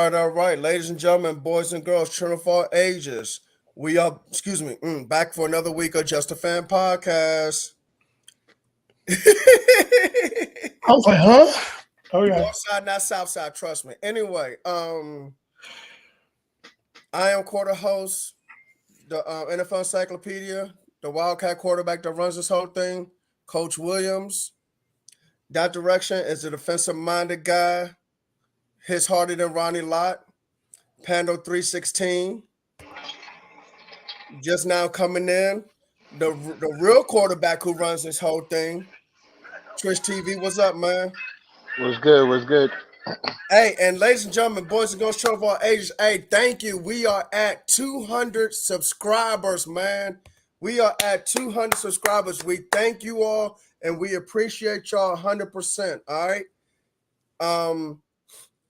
All right, ladies and gentlemen, boys and girls, children of all ages. We are, back for another week of Just a Fan podcast. I was like, huh? Okay. North side, not south side, trust me. Anyway, I am quarter host, the NFL Encyclopedia, the Wildcat quarterback that runs this whole thing, Coach Williams. That direction is a defensive-minded guy. His harder than Ronnie Lott. Pando 316. Just now coming in. The real quarterback who runs this whole thing. Trish TV, what's up, man? What's good? What's good? Hey, and ladies and gentlemen, boys and girls, children of all ages, hey, thank you. We are at 200 subscribers, man. We are at 200 subscribers. We thank you all, and we appreciate y'all 100%, all right?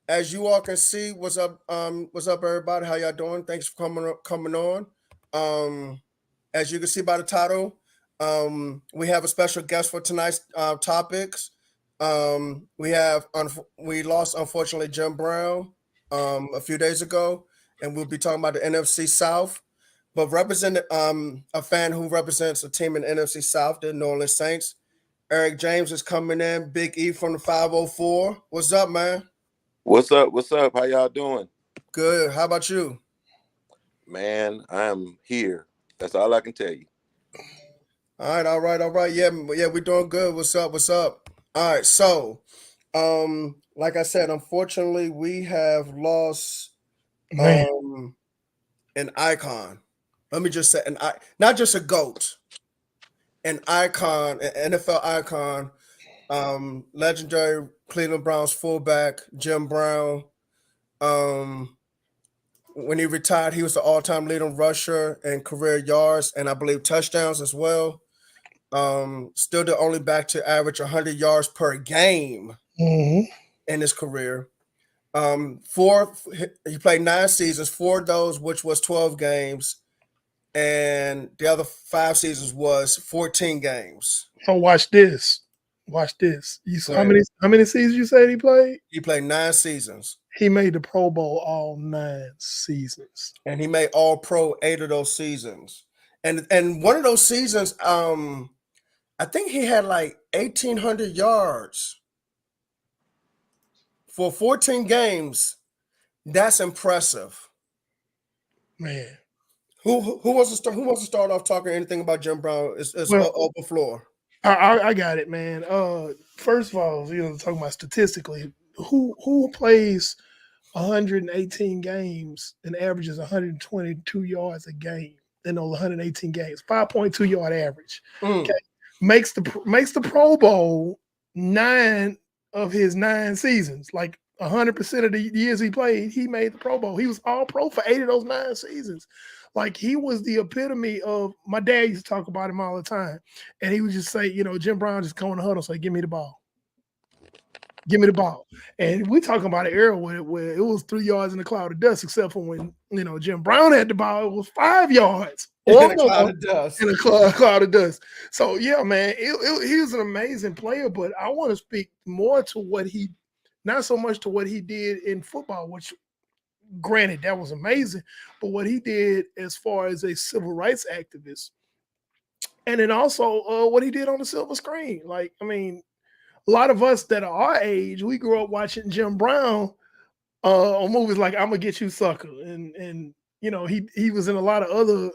As you all can see, what's up, everybody? How y'all doing? Thanks for coming on. As you can see by the title, we have a special guest for tonight's topics. We lost, unfortunately, Jim Brown a few days ago, and we'll be talking about the NFC South. But representing a fan who represents a team in the NFC South, the New Orleans Saints, Eric James is coming in. Big E from the 504. What's up, man? What's up? What's up? How y'all doing? Good. How about you? Man, I'm here. That's all I can tell you. All right. Yeah, we're doing good. What's up? All right, so, like I said, unfortunately, we have lost an icon. Let me just say, not just a GOAT, an icon, an NFL icon, legendary Cleveland Browns fullback, Jim Brown. When he retired, he was the all-time leading rusher in career yards and I believe touchdowns as well. Still the only back to average 100 yards per game in his career. He played 9 seasons, 4 of those, which was 12 games, and the other 5 seasons was 14 games. So watch this. How many seasons you said he played? He played 9 seasons. He made the Pro Bowl all 9 seasons. And he made all pro 8 of those seasons. And one of those seasons, I think he had like 1,800 yards for 14 games. That's impressive, man. Who wants to start off talking anything about Jim Brown? It's open floor. I got it, man. First of all, talking about statistically, who plays 118 games and averages 122 yards a game in those 118 games, 5.2 yard average. Okay. Makes the Pro Bowl 9 of his 9 seasons. Like 100% of the years he played, he made the Pro Bowl. He was all pro for 8 of those 9 seasons. Like he was the epitome of, my dad used to talk about him all the time. And he would just say, Jim Brown just come in the huddle, say, give me the ball. Give me the ball. And we talking about an era where it was 3 yards in a cloud of dust, except for when, Jim Brown had the ball, it was 5 yards. In a cloud of dust. In a cloud of dust. So, yeah, man, he was an amazing player, but I want to speak more to not so much to what he did in football, which, granted, that was amazing, but what he did as far as a civil rights activist. And then also what he did on the silver screen. Like, I mean, a lot of us that are our age, we grew up watching Jim Brown on movies like I'm Gonna Get You, Sucker. And he was in a lot of other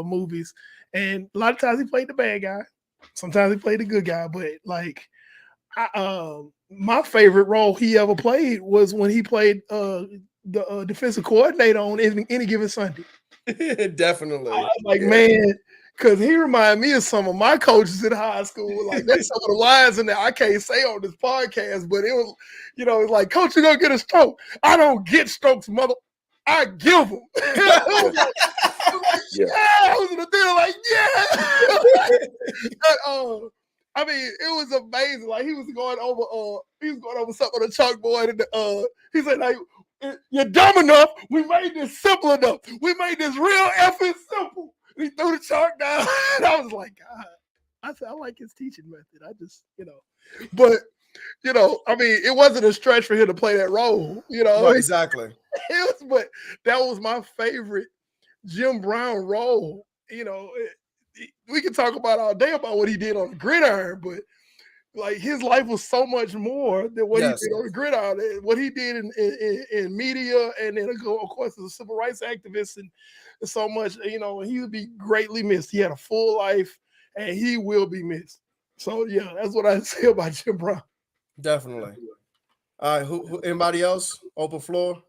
movies. And a lot of times he played the bad guy. Sometimes he played the good guy. But, like, My favorite role he ever played was when he played the defensive coordinator on any given Sunday. Definitely. I was like, man, because he reminded me of some of my coaches in high school. Like, there's some of the lines in there I can't say on this podcast, but it was, it's like, coach, you're going to get a stroke. I don't get strokes, mother. I give them. I was in the theater like, yeah. I mean, it was amazing. Like he was going over something on the chalkboard, and he said, like, you're dumb enough. We made this simple enough. We made this real effing simple. And he threw the chalk down. And I was like, God. I said, I like his teaching method. I just, but I mean, it wasn't a stretch for him to play that role. Right, exactly. But that was my favorite Jim Brown role. We can talk about all day about what he did on the gridiron, but like his life was so much more than what he did on the gridiron. What he did in media, and then of course as a civil rights activist, and so much, he would be greatly missed. He had a full life, and he will be missed. So yeah, that's what I say about Jim Brown. Definitely. All right, who anybody else? Open floor.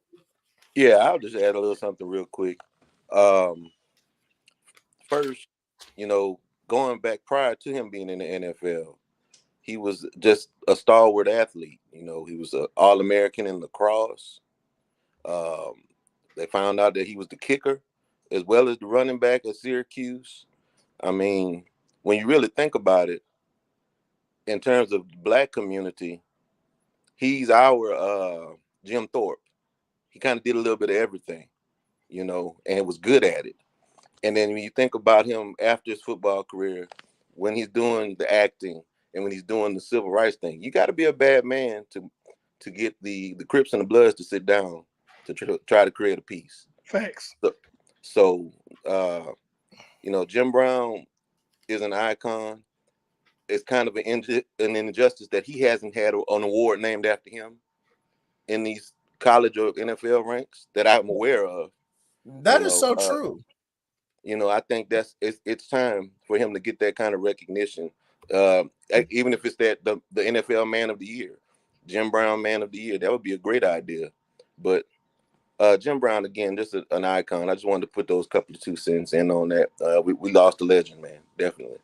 Yeah, I'll just add a little something real quick. First, going back prior to him being in the NFL, he was just a stalwart athlete. He was an All-American in lacrosse. They found out that he was the kicker as well as the running back at Syracuse. I mean, when you really think about it, in terms of the Black community, he's our Jim Thorpe. He kind of did a little bit of everything, and was good at it. And then when you think about him after his football career, when he's doing the acting and when he's doing the civil rights thing, you got to be a bad man to get the Crips and the Bloods to sit down to try to create a peace. Facts. So Jim Brown is an icon. It's kind of an injustice that he hasn't had an award named after him in these college or NFL ranks that I'm aware of. That is so true. I think it's time for him to get that kind of recognition. Even if it's the NFL Man of the Year, Jim Brown Man of the Year, that would be a great idea. But Jim Brown, again, just an icon. I just wanted to put those couple of 2 cents in on that. We lost a legend, man. Definitely.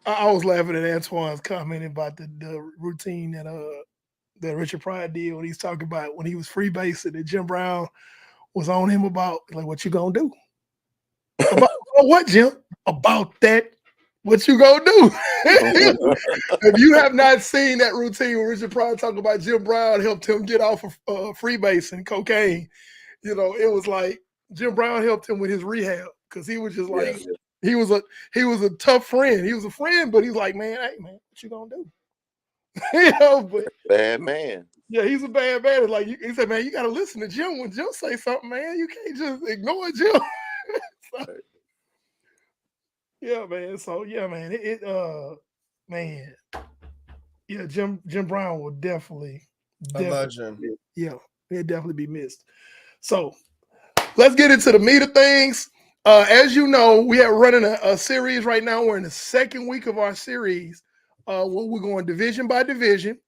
I was laughing at Antoine's comment about the routine that Richard Pryor did when he's talking about when he was freebasing, and Jim Brown was on him about, like, what you gonna do? About what, Jim? About that. What you gonna do? If you have not seen that routine where Richard Pryor talking about Jim Brown helped him get off of freebasing cocaine, it was like Jim Brown helped him with his rehab, because he was just like, he was a tough friend. He was a friend, but he's like, man, hey man, what you gonna do? But bad man. Yeah, he's a bad man. Like he said, man, you gotta listen to Jim when Jim say something, man. You can't just ignore Jim. Yeah, man. So yeah, man. Man. Yeah, Jim Brown will definitely a legend. Yeah, he'll definitely be missed. So let's get into the meat of things. As you know, we are running a series right now. We're in the second week of our series. Where we're going division by division.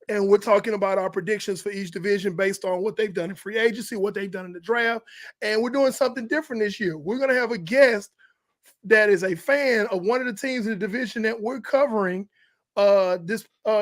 And we're talking about our predictions for each division based on what they've done in free agency, what they've done in the draft. And we're doing something different this year. We're going to have a guest that is a fan of one of the teams in the division that we're covering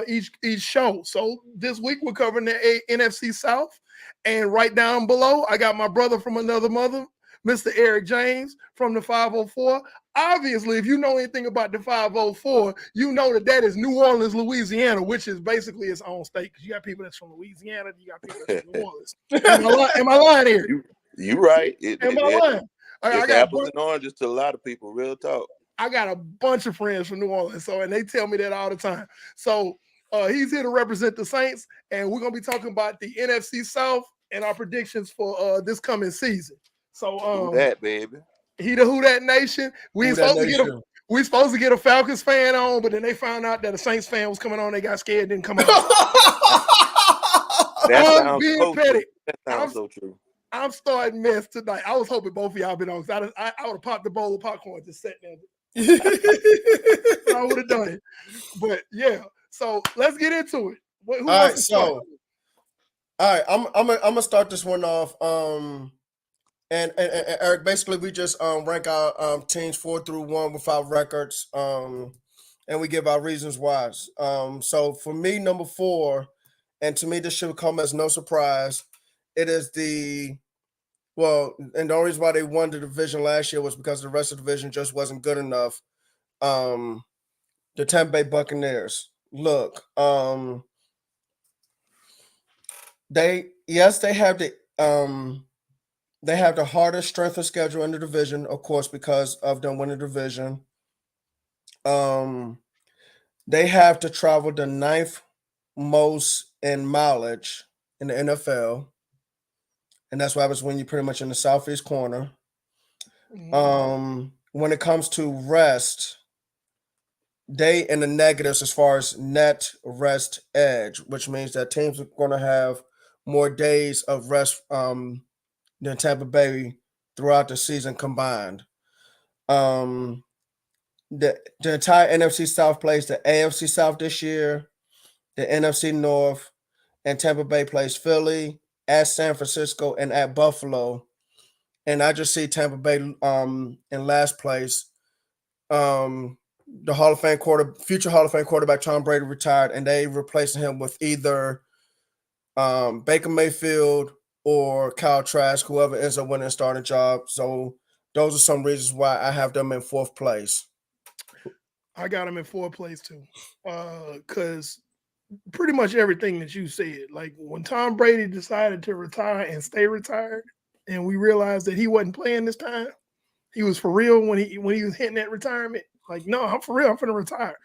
each show. So this week we're covering the NFC South. And right down below, I got my brother from another mother, Mr. Eric James from the 504. Obviously, if you know anything about the 504, you know that is New Orleans, Louisiana, which is basically its own state, because you got people that's from Louisiana, you got people that's from New Orleans. Am I lying, Eric? You right. Am I lying? I got apples and oranges to a lot of people, real talk. I got a bunch of friends from New Orleans, and they tell me that all the time. So he's here to represent the Saints, and we're going to be talking about the NFC South and our predictions for this coming season. So who that, baby? He the Who Dat Nation. We supposed to get a Falcons fan on, but then they found out that a Saints fan was coming on. They got scared, didn't come on. That sounds so true. That sounds so true. I'm starting mess tonight. I was hoping both of y'all been on. I would have popped the bowl of popcorn just sitting there. I would have done it. But yeah, So let's get into it. Who All wants right, to start? so all right, I'm gonna start this one off. And Eric, basically we just rank our teams 4 through 1 with our records. And we give our reasons why. So for me, number 4, and to me this should come as no surprise. It is and the only reason why they won the division last year was because the rest of the division just wasn't good enough. Um, the Tampa Bay Buccaneers. Look, they have the hardest strength of schedule in the division, of course, because of them winning the division. Um, they have to travel the ninth most in mileage in the NFL, and that's what happens when you're pretty much in the southeast corner. When it comes to rest, they in the negatives as far as net rest edge, which means that teams are going to have more days of rest than Tampa Bay throughout the season combined. Um, the entire NFC South plays the AFC South this year, the NFC North, and Tampa Bay plays Philly, at San Francisco, and at Buffalo. And I just see Tampa Bay in last place. The future Hall of Fame quarterback Tom Brady retired, and they replacing him with either Baker Mayfield or Kyle Trask, whoever ends up winning a starting job. So those are some reasons why I have them in 4th place. I got them in 4th place too, because pretty much everything that you said. Like when Tom Brady decided to retire and stay retired, and we realized that he wasn't playing this time, he was for real when he was hitting that retirement. Like, no, I'm for real. I'm finna retire.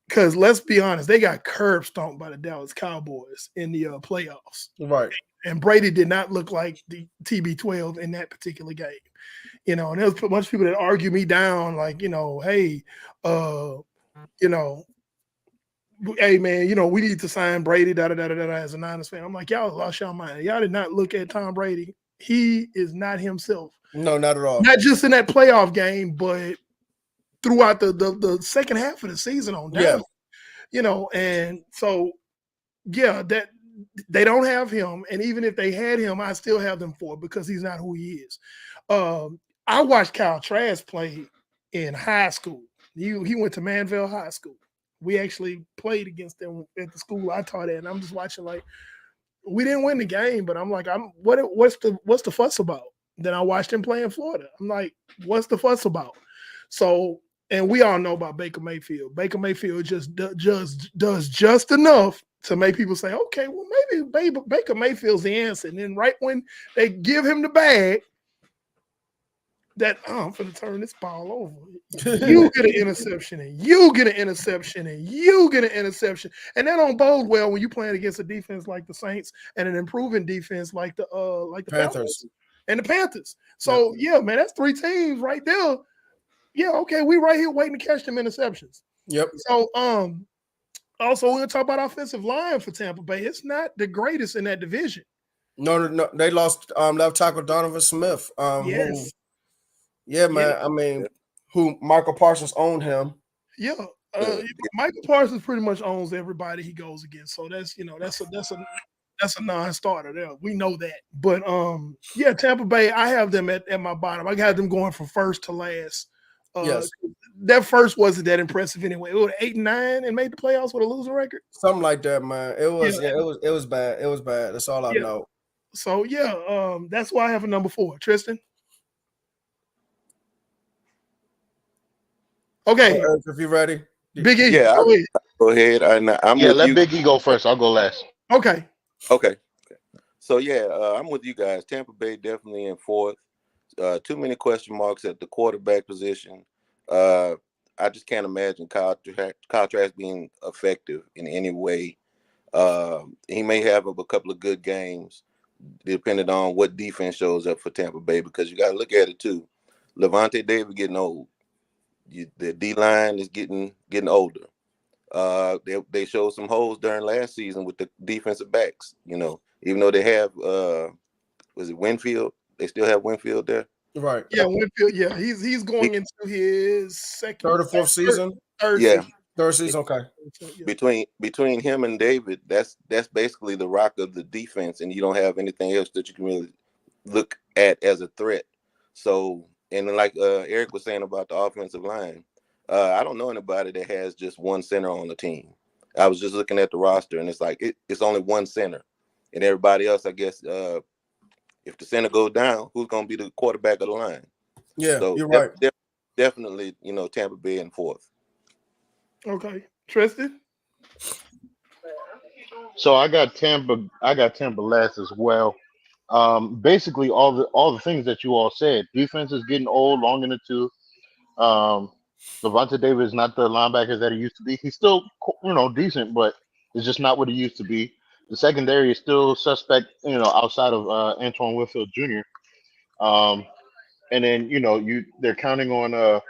Because let's be honest, they got curb stomped by the Dallas Cowboys in the playoffs. Right. And Brady did not look like the TB12 in that particular game. And there was a bunch of people that argue me down, like, hey, hey man, we need to sign Brady, as a Niners fan. I'm like, y'all lost your mind. Y'all did not look at Tom Brady. He is not himself. No, not at all. Not just in that playoff game, but throughout the second half of the season on down. And so that they don't have him. And even if they had him, I still have them for because he's not who he is. I watched Kyle Trask play in high school. He went to Manville High School. We actually played against them at the school I taught at, and I'm just watching like we didn't win the game, but I'm like, what's the fuss about? Then I watched him play in Florida. I'm like, what's the fuss about? So, and we all know about Baker Mayfield. Baker Mayfield just does just enough to make people say, okay, well maybe Baker Mayfield's the answer. And then right when they give him the bag, I'm going to turn this ball over. You get an interception, and you get an interception, and you get an interception. And that don't bode well when you're playing against a defense like the Saints and an improving defense like the Panthers Falcons and the Panthers. So, yeah, man, that's 3 teams right there. Yeah, okay, we right here waiting to catch them interceptions. Yep. So, also, we're going to talk about offensive line for Tampa Bay. It's not the greatest in that division. No, they lost left tackle Donovan Smith. Yes. Yeah, man. I mean, who Michael Parsons owned him. Yeah. Michael Parsons pretty much owns everybody he goes against. So that's a non-starter there. We know that. But Tampa Bay, I have them at my bottom. I got them going from first to last. Yes. That first wasn't that impressive anyway. It was 8-9 and made the playoffs with a losing record. Something like that, man. It was it was bad. It was bad. That's all I know. So that's why I have a number 4. Tristan. Okay. Eric, if you ready. Big E. Yeah, go ahead. I'm let you. Big E go first. I'll go last. Okay. So I'm with you guys. Tampa Bay definitely in 4th. Too many question marks at the quarterback position. I just can't imagine Kyle Trask being effective in any way. He may have a couple of good games, depending on what defense shows up for Tampa Bay, because you got to look at it too. Levante David getting old. The D line is getting older. They showed some holes during last season with the defensive backs. Even though they have was it Winfield? They still have Winfield there. Right. Yeah, Winfield. Yeah, he's going into his second, third or fourth season. Third yeah. season. Third season, okay. Yeah. Between him and David, that's basically the rock of the defense, and you don't have anything else that you can really look at as a threat. So, and like Eric was saying about the offensive line, I don't know anybody that has just one center on the team. I was just looking at the roster, and it's like it's only one center, and everybody else, I guess, if the center goes down, who's going to be the quarterback of the line? Yeah, So you're right. definitely, Tampa Bay in fourth. Okay, Tristan. So I got Tampa. I got Tampa last as well. Basically, all the things that you all said. Defense is getting old, long in the tooth. Um, Levante David is not the linebacker that he used to be. He's still, decent, but it's just not what he used to be. The secondary is still suspect, outside of Antoine Winfield Jr. Um, and then they're counting on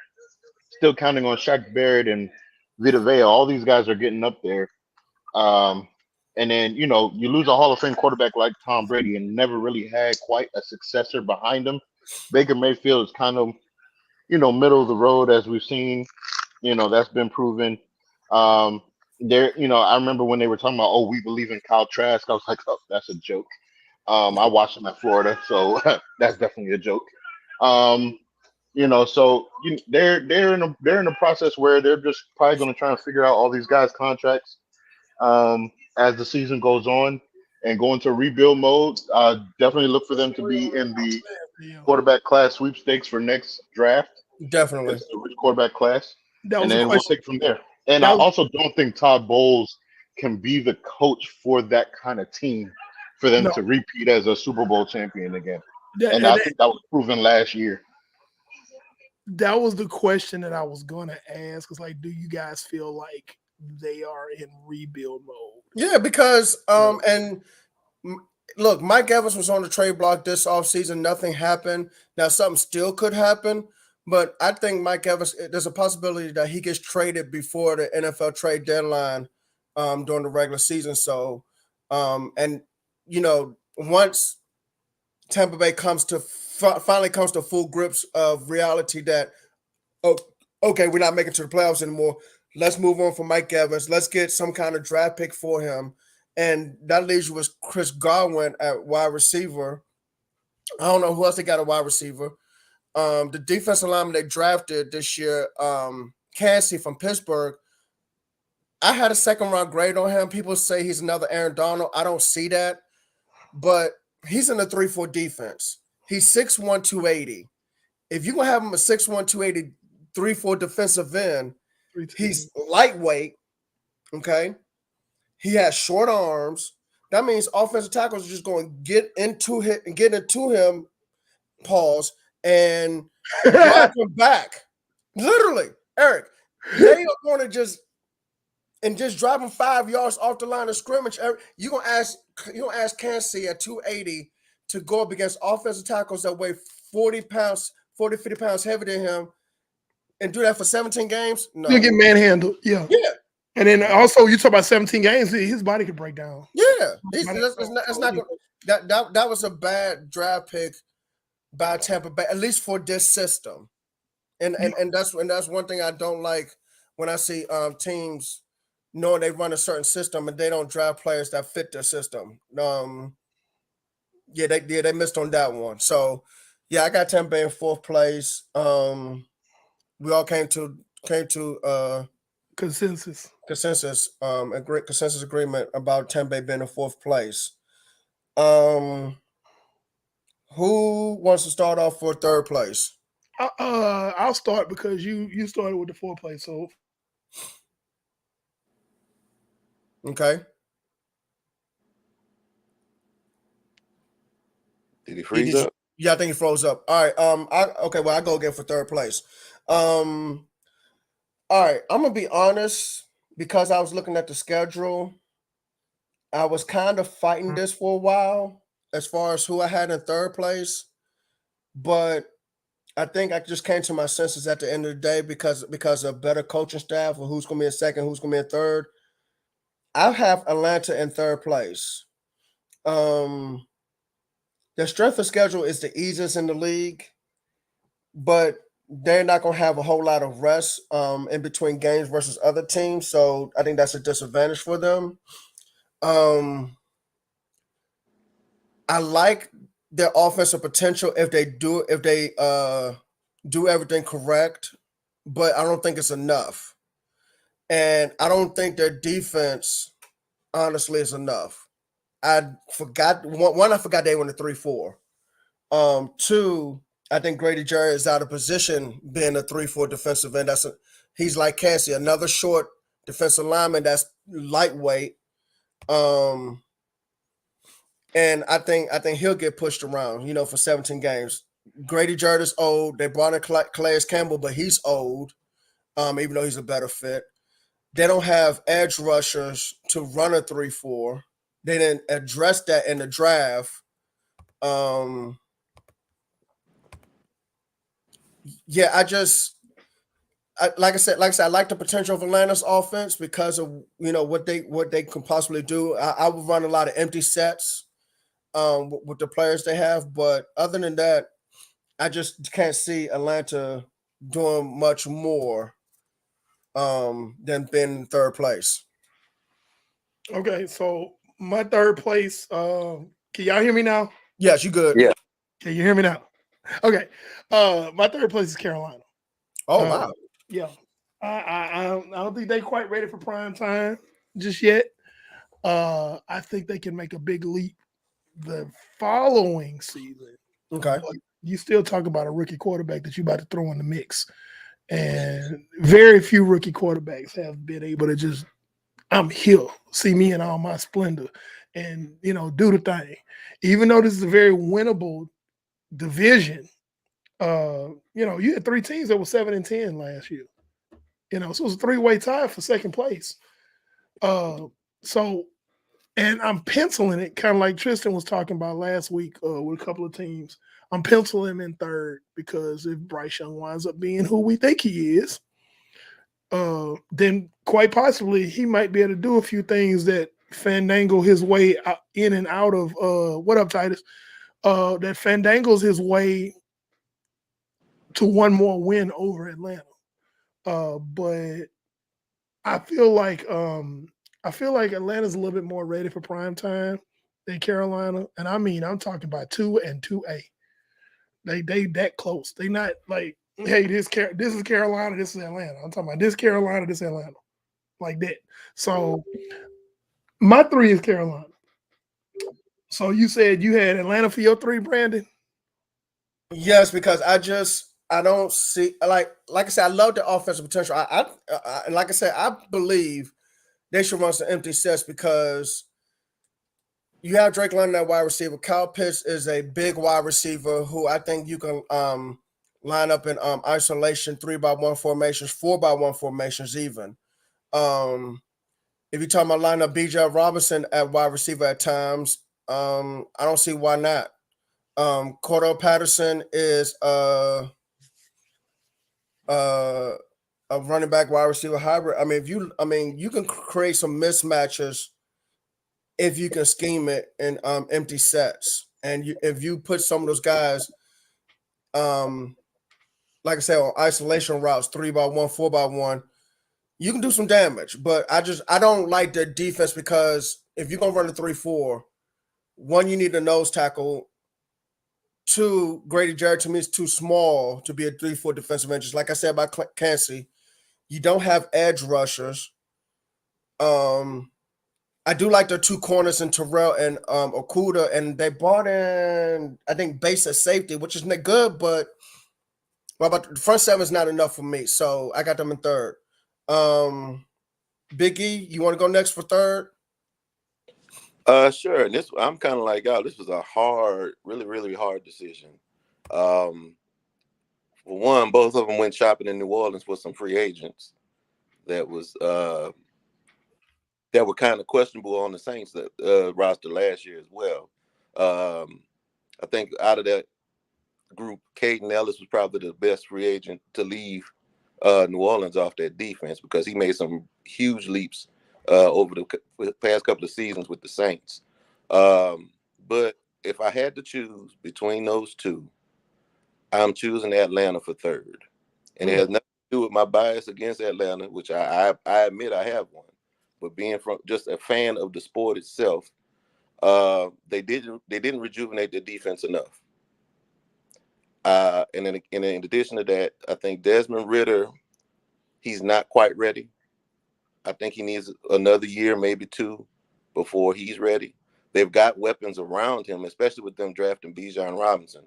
still counting on Shaq Barrett and Vita Vea. All these guys are getting up there. Um, and then you lose a Hall of Fame quarterback like Tom Brady and never really had quite a successor behind him. Baker Mayfield is kind of middle of the road, as we've seen. That's been proven. I remember when they were talking about, oh, we believe in Kyle Trask. I was like, oh, that's a joke. I watched him at Florida, so that's definitely a joke. Um, so they're in a process where they're just probably going to try and figure out all these guys' contracts as the season goes on and go into rebuild mode. Definitely look for them to be in the Yeah. quarterback class sweepstakes for next draft. Definitely. It's a rich quarterback class, That and was a then we'll question. take it from there. And I That was, also don't think Todd Bowles can be the coach for that kind of team for them no, to repeat as a Super Bowl champion again. that, And that I think that was proven last year. that was the question that I was gonna ask. Cause like, do you guys feel like they are in rebuild mode? Yeah, because Yeah. and look, Mike Evans was on the trade block this offseason. Nothing happened. Now something still could happen, but I think Mike Evans, there's a possibility that he gets traded before the NFL trade deadline during the regular season. So and once Tampa Bay finally comes to full grips of reality that, oh, okay, we're not making it to the playoffs anymore. Let's move on from Mike Evans. Let's get some kind of draft pick for him. And that leaves you with Chris Godwin at wide receiver. I don't know who else they got a wide receiver. The defensive lineman they drafted this year, Cansey from Pittsburgh. I had a second round grade on him. People say he's another Aaron Donald. I don't see that, but he's in the 3-4 defense. He's 6'1", 280. If you gonna have him a 6'1", 280, 3-4 defensive end, he's lightweight. Okay. He has short arms. That means offensive tackles are just going to get into him, pause, and drive him back. Literally, Eric, they are going to just drive him 5 yards off the line of scrimmage. You're gonna ask Kansas at 280 to go up against offensive tackles that weigh 40 pounds, 40, 50 pounds heavier than him, and do that for 17 games? No. He'll get manhandled. Yeah. Yeah. And then also, you talk about 17 games, his body could break down. Yeah. It's not good. That was a bad draft pick by Tampa Bay, at least for this system. And that's one thing I don't like when I see teams knowing they run a certain system and they don't draft players that fit their system. They missed on that one. So yeah, I got Tampa Bay in fourth place. We all came to Consensus. a great consensus agreement about Tampa Bay being in fourth place. Who wants to start off for third place? I'll start because you started with the fourth place. So Okay. Did he freeze up? Yeah, I think he froze up. All right. I go again for third place. All right. I'm gonna be honest because I was looking at the schedule. I was kind of fighting this for a while as far as who I had in third place, but I think I just came to my senses at the end of the day because of better coaching staff or who's gonna be in second, who's gonna be in third. I have Atlanta in third place. Their strength of schedule is the easiest in the league, but they're not going to have a whole lot of rest in between games versus other teams. So I think that's a disadvantage for them. I like their offensive potential if they do everything correct, but I don't think it's enough. And I don't think their defense honestly is enough. I forgot one. I forgot they went to 3-4. Two, I think Grady Jarrett is out of position being a 3-4 defensive end. He's like Cassie, another short defensive lineman that's lightweight. Um, and I think he'll get pushed around, for 17 games. Grady Jarrett is old. They brought in Calais Campbell, but he's old. Even though he's a better fit. They don't have edge rushers to run a 3-4. They didn't address that in the draft. Yeah, like I said, I like the potential of Atlanta's offense because of what they can possibly do. I would run a lot of empty sets with the players they have, but other than that, I just can't see Atlanta doing much more than being in third place. Okay, so my third place. Can y'all hear me now? Yes, you good? Yeah. Can you hear me now? Okay. My third place is Carolina. Oh wow. Yeah. I don't think they're quite ready for prime time just yet. I think they can make a big leap the following season. Okay. But you still talk about a rookie quarterback that you about to throw in the mix. And very few rookie quarterbacks have been able to just, I'm here, see me in all my splendor, and do the thing. Even though this is a very winnable division, you had three teams that were 7-10 last year. So it was a three-way tie for second place. And I'm penciling it kind of like Tristan was talking about last week with a couple of teams. I'm penciling him in third because if Bryce Young winds up being who we think he is, then quite possibly he might be able to do a few things that fandangle his way in and out of what up, Titus? That fandangles his way to one more win over Atlanta. But I feel like Atlanta's a little bit more ready for prime time than Carolina, and I'm talking about 2 and 2A. They that close. They not like, hey, this is Carolina, this is Atlanta. I'm talking about this Carolina, this Atlanta, like that. So my 3 is Carolina. So you said you had Atlanta for your 3, Brandon? Yes, because I don't see like I said, I love the offensive potential. And like I said, I believe they should run some empty sets because you have Drake London at wide receiver. Kyle Pitts is a big wide receiver who I think you can line up in isolation, 3-by-1 formations, 4-by-1 formations, even. If you're talking about lining up BJ Robinson at wide receiver at times, I don't see why not. Cordell Patterson is a running back wide receiver hybrid. You can create some mismatches if you can scheme it in empty sets, and if you put some of those guys, like I said, on isolation routes, 3-by-1, 4-by-1, you can do some damage. But I don't like their defense because if you're gonna run a 3-4, one, you need a nose tackle. Two, Grady Jarrett to me is too small to be a 3-4 defensive end. Just like I said about Cansey, you don't have edge rushers. I do like their 2 corners in Terrell and Okuda, and they brought in, I think, base at safety, which is good, but the front 7 is not enough for me, so I got them in third. Big E, you want to go next for third? Sure. And I'm kind of like, this was a hard, really, really hard decision. For one, both of them went shopping in New Orleans for some free agents that were kind of questionable on the Saints roster last year as well. I think out of that group, Caden Ellis was probably the best free agent to leave New Orleans off that defense because he made some huge leaps over the past couple of seasons with the Saints. But if I had to choose between those two, I'm choosing Atlanta for third. And it has nothing to do with my bias against Atlanta, which I admit I have one. But being from just a fan of the sport itself, they didn't rejuvenate their defense enough. And in addition to that, I think Desmond Ridder, he's not quite ready. I think he needs another year, maybe two, before he's ready. They've got weapons around him, especially with them drafting Bijan Robinson.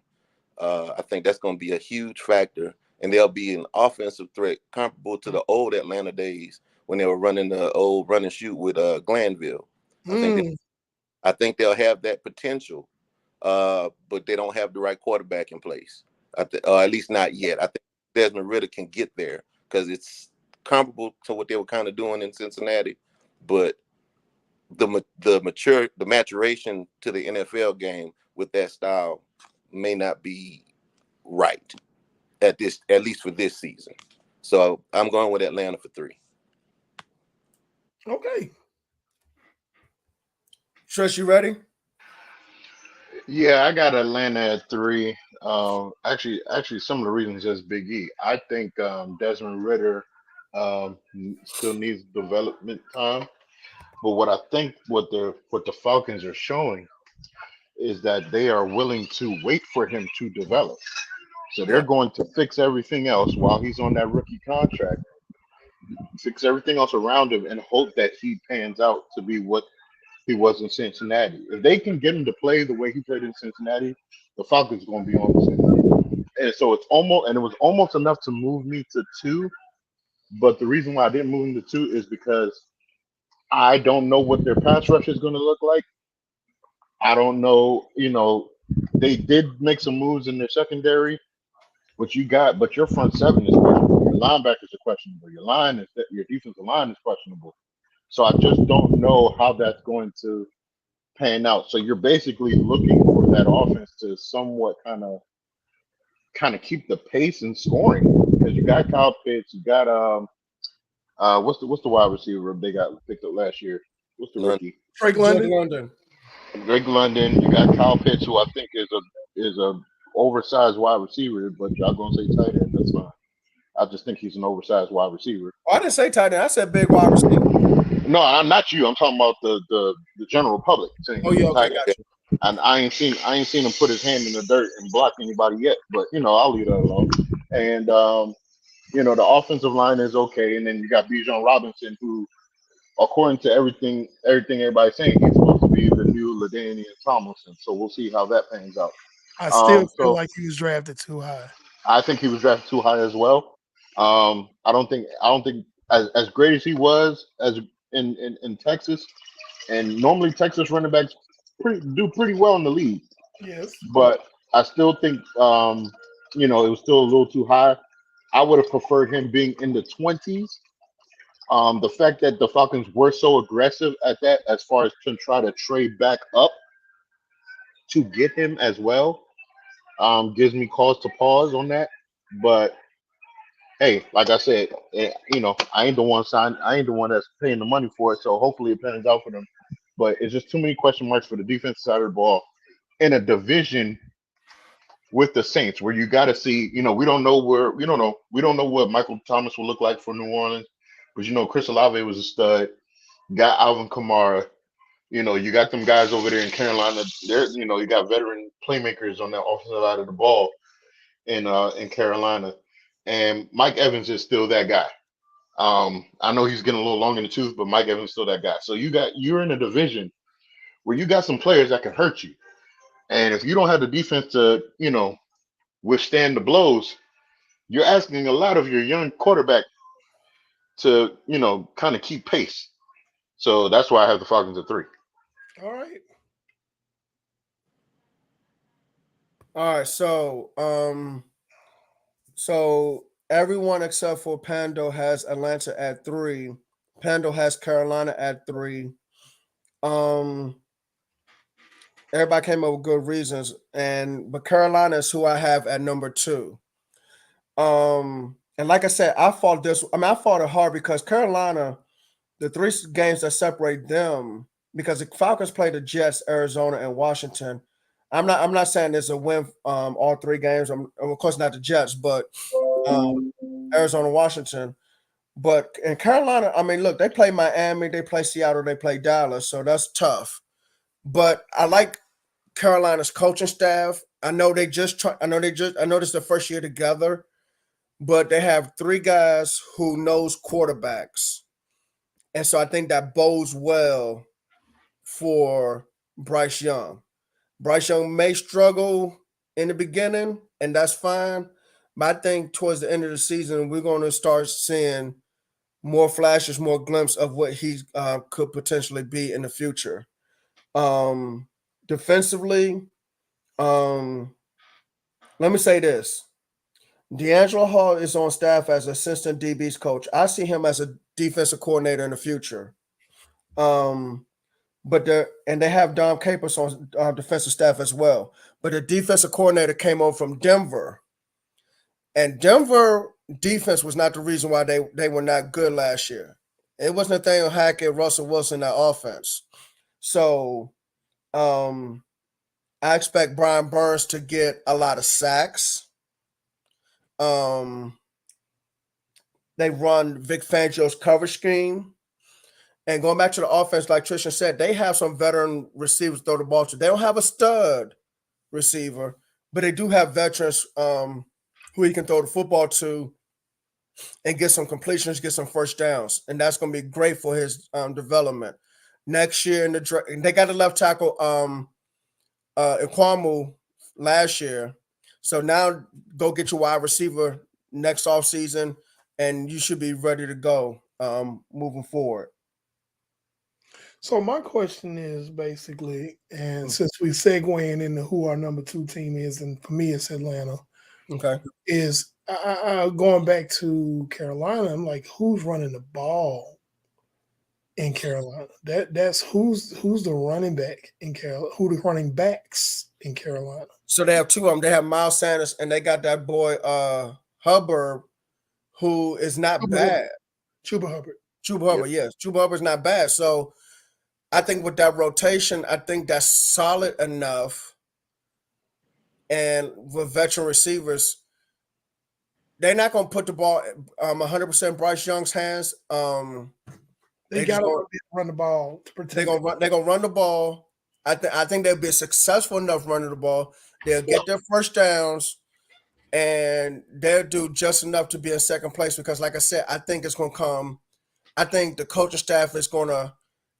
I think that's going to be a huge factor, and they'll be an offensive threat comparable to the old Atlanta days when they were running the old run and shoot with Glanville. I think they'll have that potential, but they don't have the right quarterback in place, at least not yet. I think Desmond Ridder can get there because it's comparable to what they were kind of doing in Cincinnati, but the maturation to the NFL game with that style may not be right at least for this season. So I'm going with Atlanta for 3. Okay. Trish, you ready? Yeah, I got Atlanta at 3. Actually, some of the reasons is Big E. I think Desmond Ritter still needs development time. But what I think what the Falcons are showing is that they are willing to wait for him to develop. So they're going to fix everything else while he's on that rookie contract, fix everything else around him, and hope that he pans out to be what he was in Cincinnati. If they can get him to play the way he played in Cincinnati, the Falcons are going to be on the same. And so it was almost enough to move me to 2. But the reason why I didn't move him to 2 is because I don't know what their pass rush is going to look like. I don't know. They did make some moves in their secondary, but your front 7 is questionable. Your linebackers are questionable. Your defensive line is questionable. So I just don't know how that's going to pan out. So you're basically looking for that offense to somewhat kind of keep the pace and scoring because you got Kyle Pitts, you got what's the wide receiver they got picked up last year? What's the rookie? Drake London. Greg London. You got Kyle Pitts, who I think is a oversized wide receiver, but y'all gonna say tight end. That's fine. I just think he's an oversized wide receiver. I didn't say tight end. I said big wide receiver. No, I'm not you. I'm talking about the general public. Oh yeah, okay, got you. And I ain't seen him put his hand in the dirt and block anybody yet. But I'll leave that alone. And the offensive line is okay. And then you got Bijan Robinson, who, according to everything everybody's saying, he's supposed to be the new LaDainian Tomlinson. So we'll see how that pans out. I still feel like he was drafted too high. I think he was drafted too high as well. I don't think as great as he was as in Texas, and normally Texas running backs do pretty well in the league. Yes. But I still think it was still a little too high. I would have preferred him being in the 20s. The fact that the Falcons were so aggressive at that, as far as to try to trade back up to get him as well, gives me cause to pause on that. But hey, like I said, I ain't the one that's paying the money for it. So hopefully it pans out for them. But it's just too many question marks for the defensive side of the ball in a division with the Saints, where you got to see. We don't know what Michael Thomas will look like for New Orleans, but Chris Olave was a stud. Got Alvin Kamara. You got them guys over there in Carolina. You got veteran playmakers on that offensive side of the ball in Carolina. And Mike Evans is still that guy. I know he's getting a little long in the tooth, but Mike Evans is still that guy. So you're in a division where you got some players that can hurt you. And if you don't have the defense to, withstand the blows, you're asking a lot of your young quarterback to, kind of keep pace. So that's why I have the Falcons at 3. All right. All right, so everyone except for Pando has Atlanta at 3. Pando has Carolina at 3. Everybody came up with good reasons, but Carolina is who I have at number 2. And like I said, I fought it hard because Carolina, the 3 games that separate them, because the Falcons play the Jets, Arizona, and Washington. I'm not saying there's a win all 3 games. Of course not the Jets, but Arizona, Washington. But in Carolina, I mean, look, they play Miami, they play Seattle, they play Dallas, so that's tough. But I like Carolina's coaching staff. I know they just try. I know this is the first year together, but they have three guys who knows quarterbacks, and so I think that bodes well for Bryce Young. Bryce Young may struggle in the beginning, and that's fine. But I think towards the end of the season, we're going to start seeing more flashes, more glimpses of what he could potentially be in the future. Um, Defensively, um, let me say this: D'Angelo Hall is on staff as assistant DB's coach. I see him as a defensive coordinator in the future. Um, they have Dom Capers on defensive staff as well. But the defensive coordinator came over from Denver, and Denver defense was not the reason why they were not good last year. It was Nathaniel Hackett, Russell Wilson, that offense. So I expect Brian Burns to get a lot of sacks. Um, they run Vic Fangio's cover scheme. And going back to the offense, like Trishan said, they have some veteran receivers to throw the ball to. They don't have a stud receiver, but they do have veterans who he can throw the football to and get some completions, get some first downs. And that's going to be great for his development. Next year, they got a left tackle, Ikwamu, last year. So now go get your wide receiver next offseason, and you should be ready to go moving forward. So my question is basically, and since we segueing into who our number 2 team is, and for me it's Atlanta, Okay. is going back to Carolina. I'm like, who's running the ball in Carolina? That's who's the running back in Carolina? Who the running backs in Carolina? So they have two of them. They have Miles Sanders, and they got that boy Hubbard, who is not bad. Chuba Hubbard. Chuba Hubbard, yes. Chuba Hubbard's not bad. So I think with that rotation, I think that's solid enough. And with veteran receivers, they're not going to put the ball 100% Bryce Young's hands. They got to run the ball to protect. They're gonna run the ball. I think they'll be successful enough running the ball. They'll get their first downs, and they'll do just enough to be in second place. Because, like I said, I think it's going to come. I think the coaching staff is going to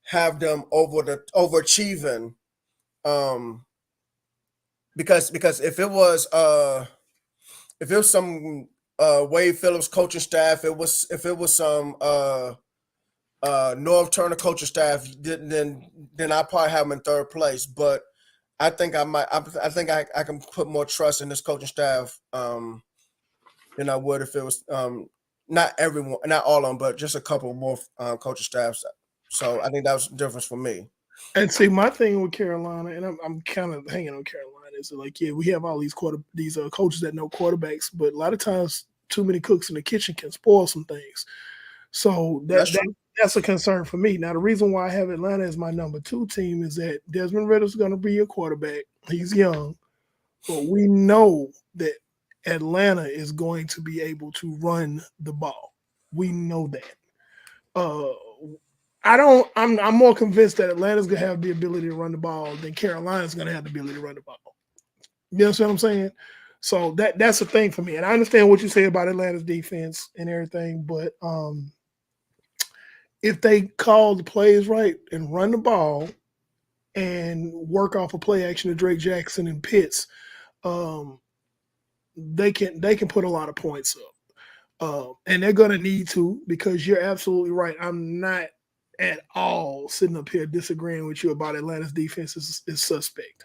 have them overachieving. Because if it was some Wade Phillips coaching staff, if it was some North Turner coaching staff, then I probably have them in third place. But I think I think I can put more trust in this coaching staff than I would if it was not everyone, not all of them, but just a couple more coaching staffs. So I think that was the difference for me. And see, my thing with Carolina, and I'm kind of hanging on Carolina, is like, yeah, we have all these coaches that know quarterbacks, but a lot of times too many cooks in the kitchen can spoil some things. So that's a concern for me. Now, the reason why I have Atlanta as my number 2 team is that Desmond Ritter's going to be a quarterback. He's young, but we know that Atlanta is going to be able to run the ball. We know that. I'm more convinced that Atlanta's gonna have the ability to run the ball than Carolina's gonna have the ability to run the ball. You know what I'm saying? So that's the thing for me. And I understand what you say about Atlanta's defense and everything, but if they call the plays right and run the ball and work off a play action of Drake Jackson and Pitts, they can put a lot of points up. And they're gonna need to, because you're absolutely right. I'm not at all sitting up here disagreeing with you about Atlanta's defense is suspect.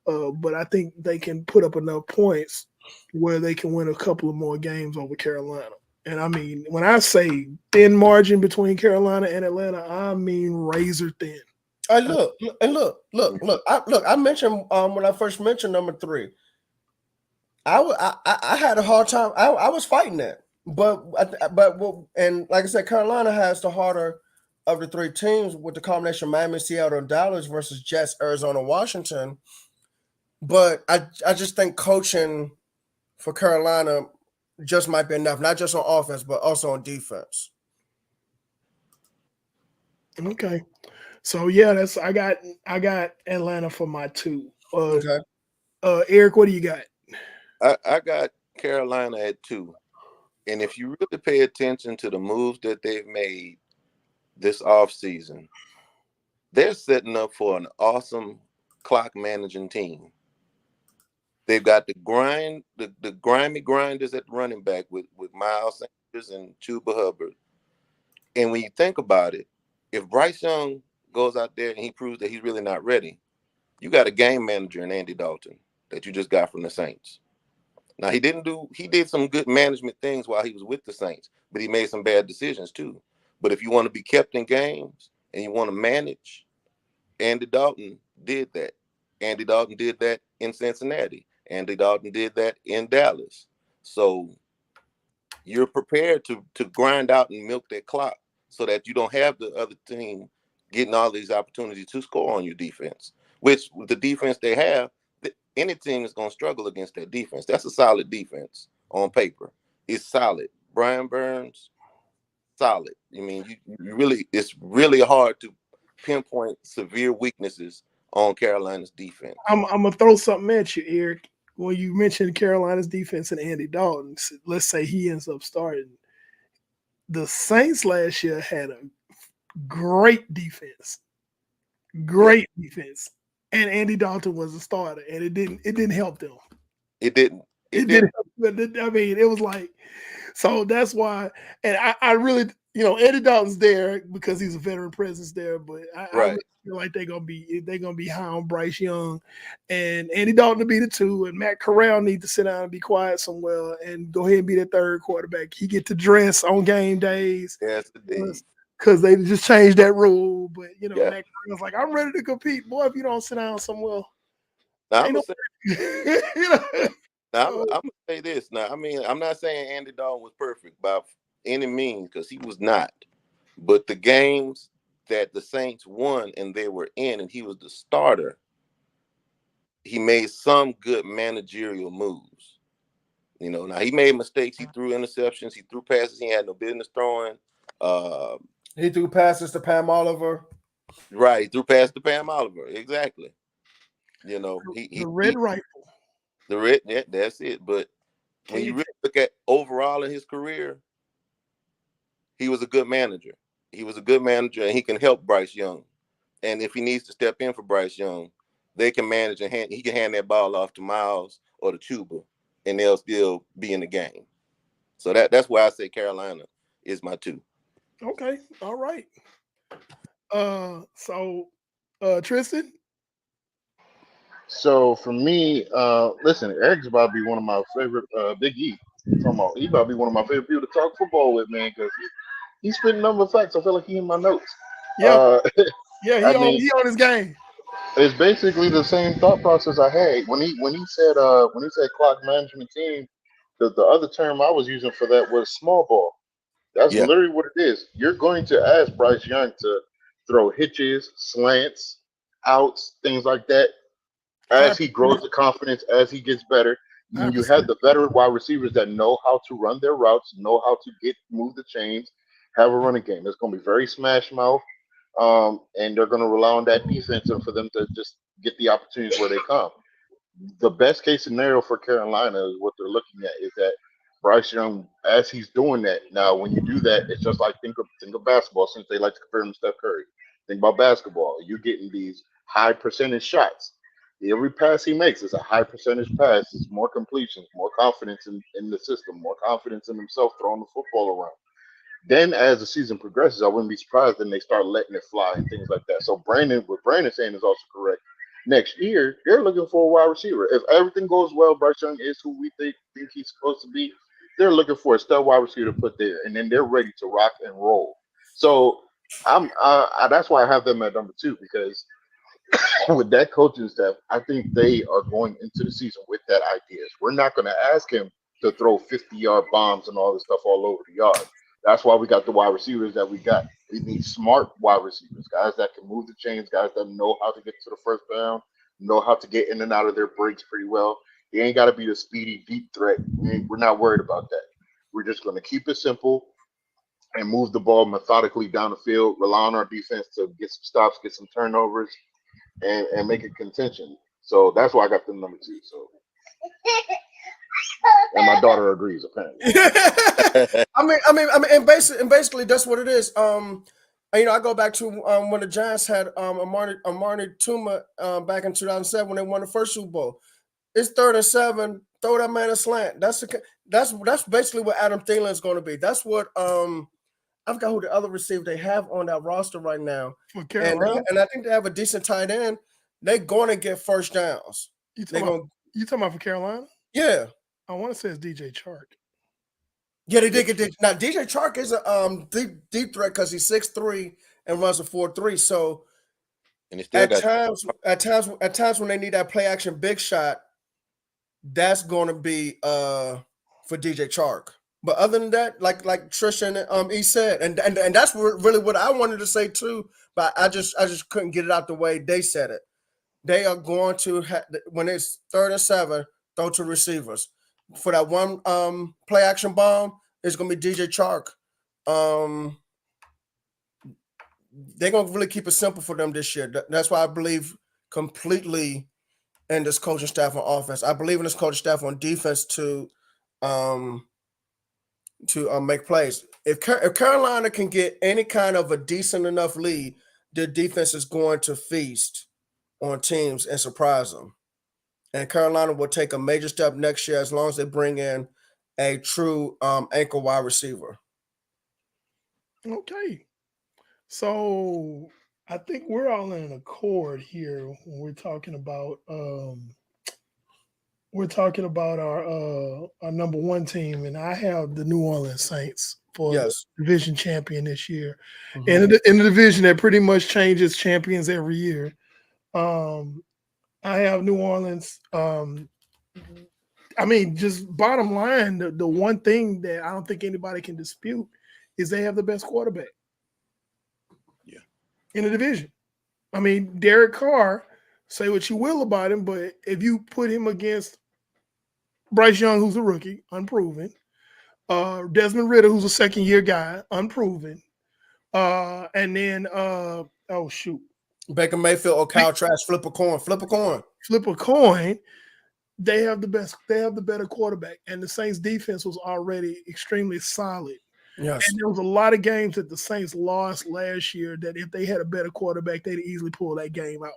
But I think they can put up enough points where they can win a couple of more games over Carolina. And I mean, when I say thin margin between Carolina and Atlanta, I mean razor thin. Look. I mentioned when I first mentioned number 3. I had a hard time. I was fighting that, but and like I said, Carolina has the harder of the 3 teams with the combination of Miami, Seattle, and Dallas versus Jets, Arizona, Washington. But I just think coaching for Carolina, just might be enough, not just on offense, but also on defense. Okay. So yeah, I got Atlanta for my two. Okay. Eric, what do you got? I got Carolina at 2. And if you really pay attention to the moves that they've made this offseason, they're setting up for an awesome clock managing team. They've got the grimy grinders at running back with Miles Sanders and Chuba Hubbard. And when you think about it, if Bryce Young goes out there and he proves that he's really not ready, you got a game manager in Andy Dalton that you just got from the Saints. Now he did some good management things while he was with the Saints, but he made some bad decisions too. But if you want to be kept in games and you want to manage, Andy Dalton did that. Andy Dalton did that in Cincinnati. Andy Dalton did that in Dallas. So you're prepared to grind out and milk that clock so that you don't have the other team getting all these opportunities to score on your defense. Which with the defense they have, any team is going to struggle against that defense. That's a solid defense on paper. It's solid. Brian Burns, solid. I mean, you really, it's really hard to pinpoint severe weaknesses on Carolina's defense. I'm gonna throw something at you, Eric. When you mentioned Carolina's defense and Andy Dalton, let's say he ends up starting. The Saints last year had a great defense, Yeah, and Andy Dalton was a starter, and it didn't help them. it didn't. It It didn't. didn't help. I mean, it was like so that's why, and I really, Andy Dalton's there because he's a veteran presence there, but I really Right. feel like they're gonna be high on Bryce Young, and Andy Dalton to be the two, and Matt Corral need to sit down and be quiet somewhere and go ahead and be the third quarterback. He get to dress on game days Yes, indeed. because they just changed that rule. But Yeah. Matt Corral's like, I'm ready to compete, boy. If you don't sit down somewhere, Now I'm ain't gonna no. say. you know? Now So, I'm gonna say this. Now I mean I'm not saying Andy Dalton was perfect by any means because he was not. But the games that the Saints won and they were in, and he was the starter, he made some good managerial moves. Now he made mistakes. He threw interceptions. He threw passes he had no business throwing. Uh, He threw passes to Pam Oliver. right, he threw past to Pam Oliver. Exactly. the He red rifle. the red. Yeah, that's it. But when Can you you really look at overall in his career, he was a good manager. He was a good manager, and he can help Bryce Young. And if he needs to step in for Bryce Young, they can manage and he can hand that ball off to Miles or to Chuba, and they'll still be in the game. So that's why I say Carolina is my 2. Okay, all right. So, Tristan, So for me, listen, Eric's about to be one of my favorite. Big E, talking about he about to be one of my favorite people to talk football with, man, because he's spitting number of facts. I feel like he in my notes. yeah, Uh, yeah, I he on mean, he on his game. it's basically the same thought process I had when he said clock management team. The other term I was using for that was small ball. That's Yeah, literally what it is. You're going to ask Bryce Young to throw hitches, slants, outs, things like that High as he grows percentage, the confidence, as he gets better. high When you have percentage. the veteran wide receivers that know how to run their routes, know how to move the chains, have a running game. It's going to be very smash mouth, and they're going to rely on that defense and for them to just get the opportunities where they come. The best case scenario for Carolina is what they're looking at is that Bryce Young, as he's doing that now, when you do that, it's just like think of basketball since they like to compare him to Steph Curry. Think about basketball. You're getting these high percentage shots. Every pass he makes is a high percentage pass. It's more completions, more confidence in the system, more confidence in himself throwing the football around. Then as the season progresses, I wouldn't be surprised then they start letting it fly and things like that. So what Brandon's saying is also correct. Next year, they're looking for a wide receiver. If everything goes well, Bryce Young is who we think he's supposed to be. They're looking for a stud wide receiver to put there, and then they're ready to rock and roll. So that's why I have them at number 2 because with that coaching staff, I think they are going into the season with that ideas. We're not going to ask him to throw 50-yard bombs and all this stuff all over the yard. That's why we got the wide receivers that we got. We need smart wide receivers, guys that can move the chains, guys that know how to get to the first down, know how to get in and out of their breaks pretty well. He ain't got to be the speedy deep threat. We're not worried about that. We're just going to keep it simple and move the ball methodically down the field, rely on our defense to get some stops, get some turnovers, and make it contention. So that's why I got them number 2. So, and my daughter agrees apparently. And basically that's what it is. I go back to when the Giants had Amari Tuma back in 2007 when they won the first Super Bowl. It's 3rd and 7. Throw that man a slant. That's basically what Adam Thielen is going to be. That's what I forgot who the other receiver they have on that roster right now. And I think they have a decent tight end. They're going to get first downs. You talking about for Carolina? Yeah. I want to say it's DJ Chark. Yeah, they did get now. DJ Chark is a deep threat because he's 6'3" and runs a 4.3. So and still at times when they need that play action big shot, that's going to be for DJ Chark. But other than that, like Trisha and he said, and that's really what I wanted to say too. But I just couldn't get it out the way they said it. They are going to when it's 3rd and 7, throw to receivers. For that one play action bomb, it's gonna be DJ Chark. They're gonna really keep it simple for them this year. That's why I believe completely in this coaching staff on offense. I believe in this coaching staff on defense to make plays. If Carolina can get any kind of a decent enough lead, their defense is going to feast on teams and surprise them. And Carolina will take a major step next year as long as they bring in a true anchor wide receiver. Okay. So I think we're all in an accord here when we're talking about our number 1 team, and I have the New Orleans Saints for the division champion this year. And in the division that pretty much changes champions every year. I have New Orleans. Just bottom line, the one thing that I don't think anybody can dispute is they have the best quarterback. Yeah. In the division. I mean, Derek Carr, say what you will about him, but if you put him against Bryce Young, who's a rookie, unproven, Desmond Ridder, who's a second-year guy, unproven, and then Baker Mayfield or Kyle Trask, flip a coin. They have the better quarterback, and the Saints defense was already extremely solid. Yes. And there was a lot of games that the Saints lost last year that if they had a better quarterback, they'd easily pull that game out.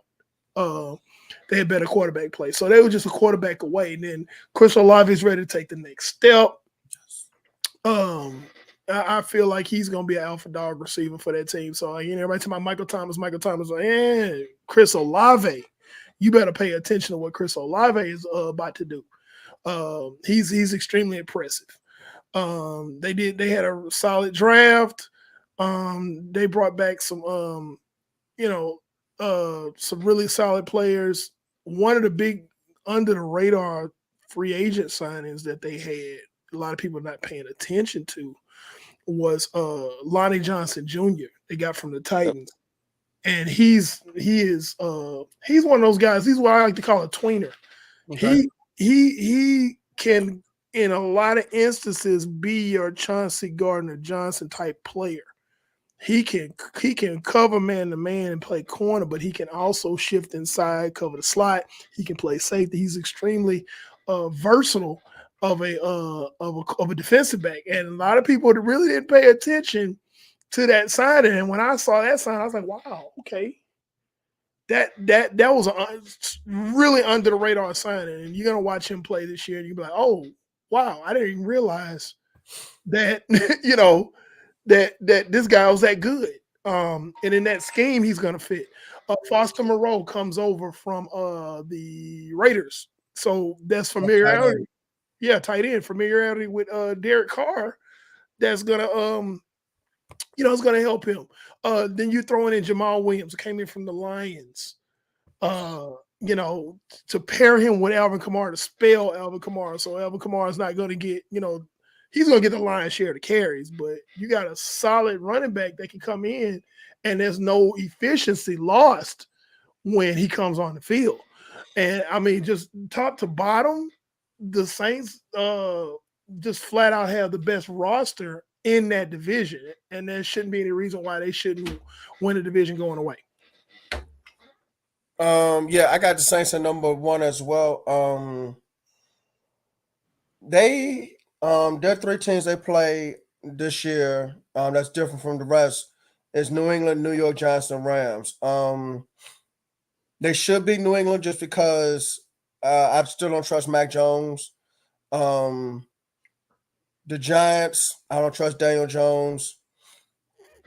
They had better quarterback play. So they were just a quarterback away. And then Chris Olave is ready to take the next step. I feel like he's going to be an alpha dog receiver for that team. So, everybody talking about Michael Thomas, like, Chris Olave. You better pay attention to what Chris Olave is about to do. He's extremely impressive. They had a solid draft. They brought back some really solid players. One of the big under the radar free agent signings that they had, a lot of people not paying attention to, was Lonnie Johnson Jr. They got from the Titans. And he's one of those guys. He's what I like to call a tweener. Okay. He can, in a lot of instances, be your Chauncey Gardner-Johnson type player. He can cover man to man and play corner, but he can also shift inside, cover the slot. He can play safety. He's extremely versatile of a defensive back, and a lot of people really didn't pay attention to that signing. And when I saw that sign, I was like, "Wow, okay, that was a really under the radar signing." And you're gonna watch him play this year, and you'll be like, "Oh, wow, I didn't even realize that that this guy was that good." And in that scheme, he's gonna fit. Foster Moreau comes over from the Raiders, so that's familiarity. Yeah, tight end, familiarity with Derek Carr. That's gonna it's gonna help him. Then you throw in Jamal Williams, who came in from the Lions. To pair him with Alvin Kamara, to spell Alvin Kamara. So Alvin Kamara is not going to get, he's going to get the lion's share of the carries, but you got a solid running back that can come in and there's no efficiency lost when he comes on the field. And I mean, just top to bottom, the Saints just flat out have the best roster in that division, and there shouldn't be any reason why they shouldn't win the division going away. Yeah, I got the Saints at number one as well. There are three teams they play this year. That's different from the rest. Is New England, New York Giants, and Rams. They should be New England just because I still don't trust Mac Jones. The Giants, I don't trust Daniel Jones,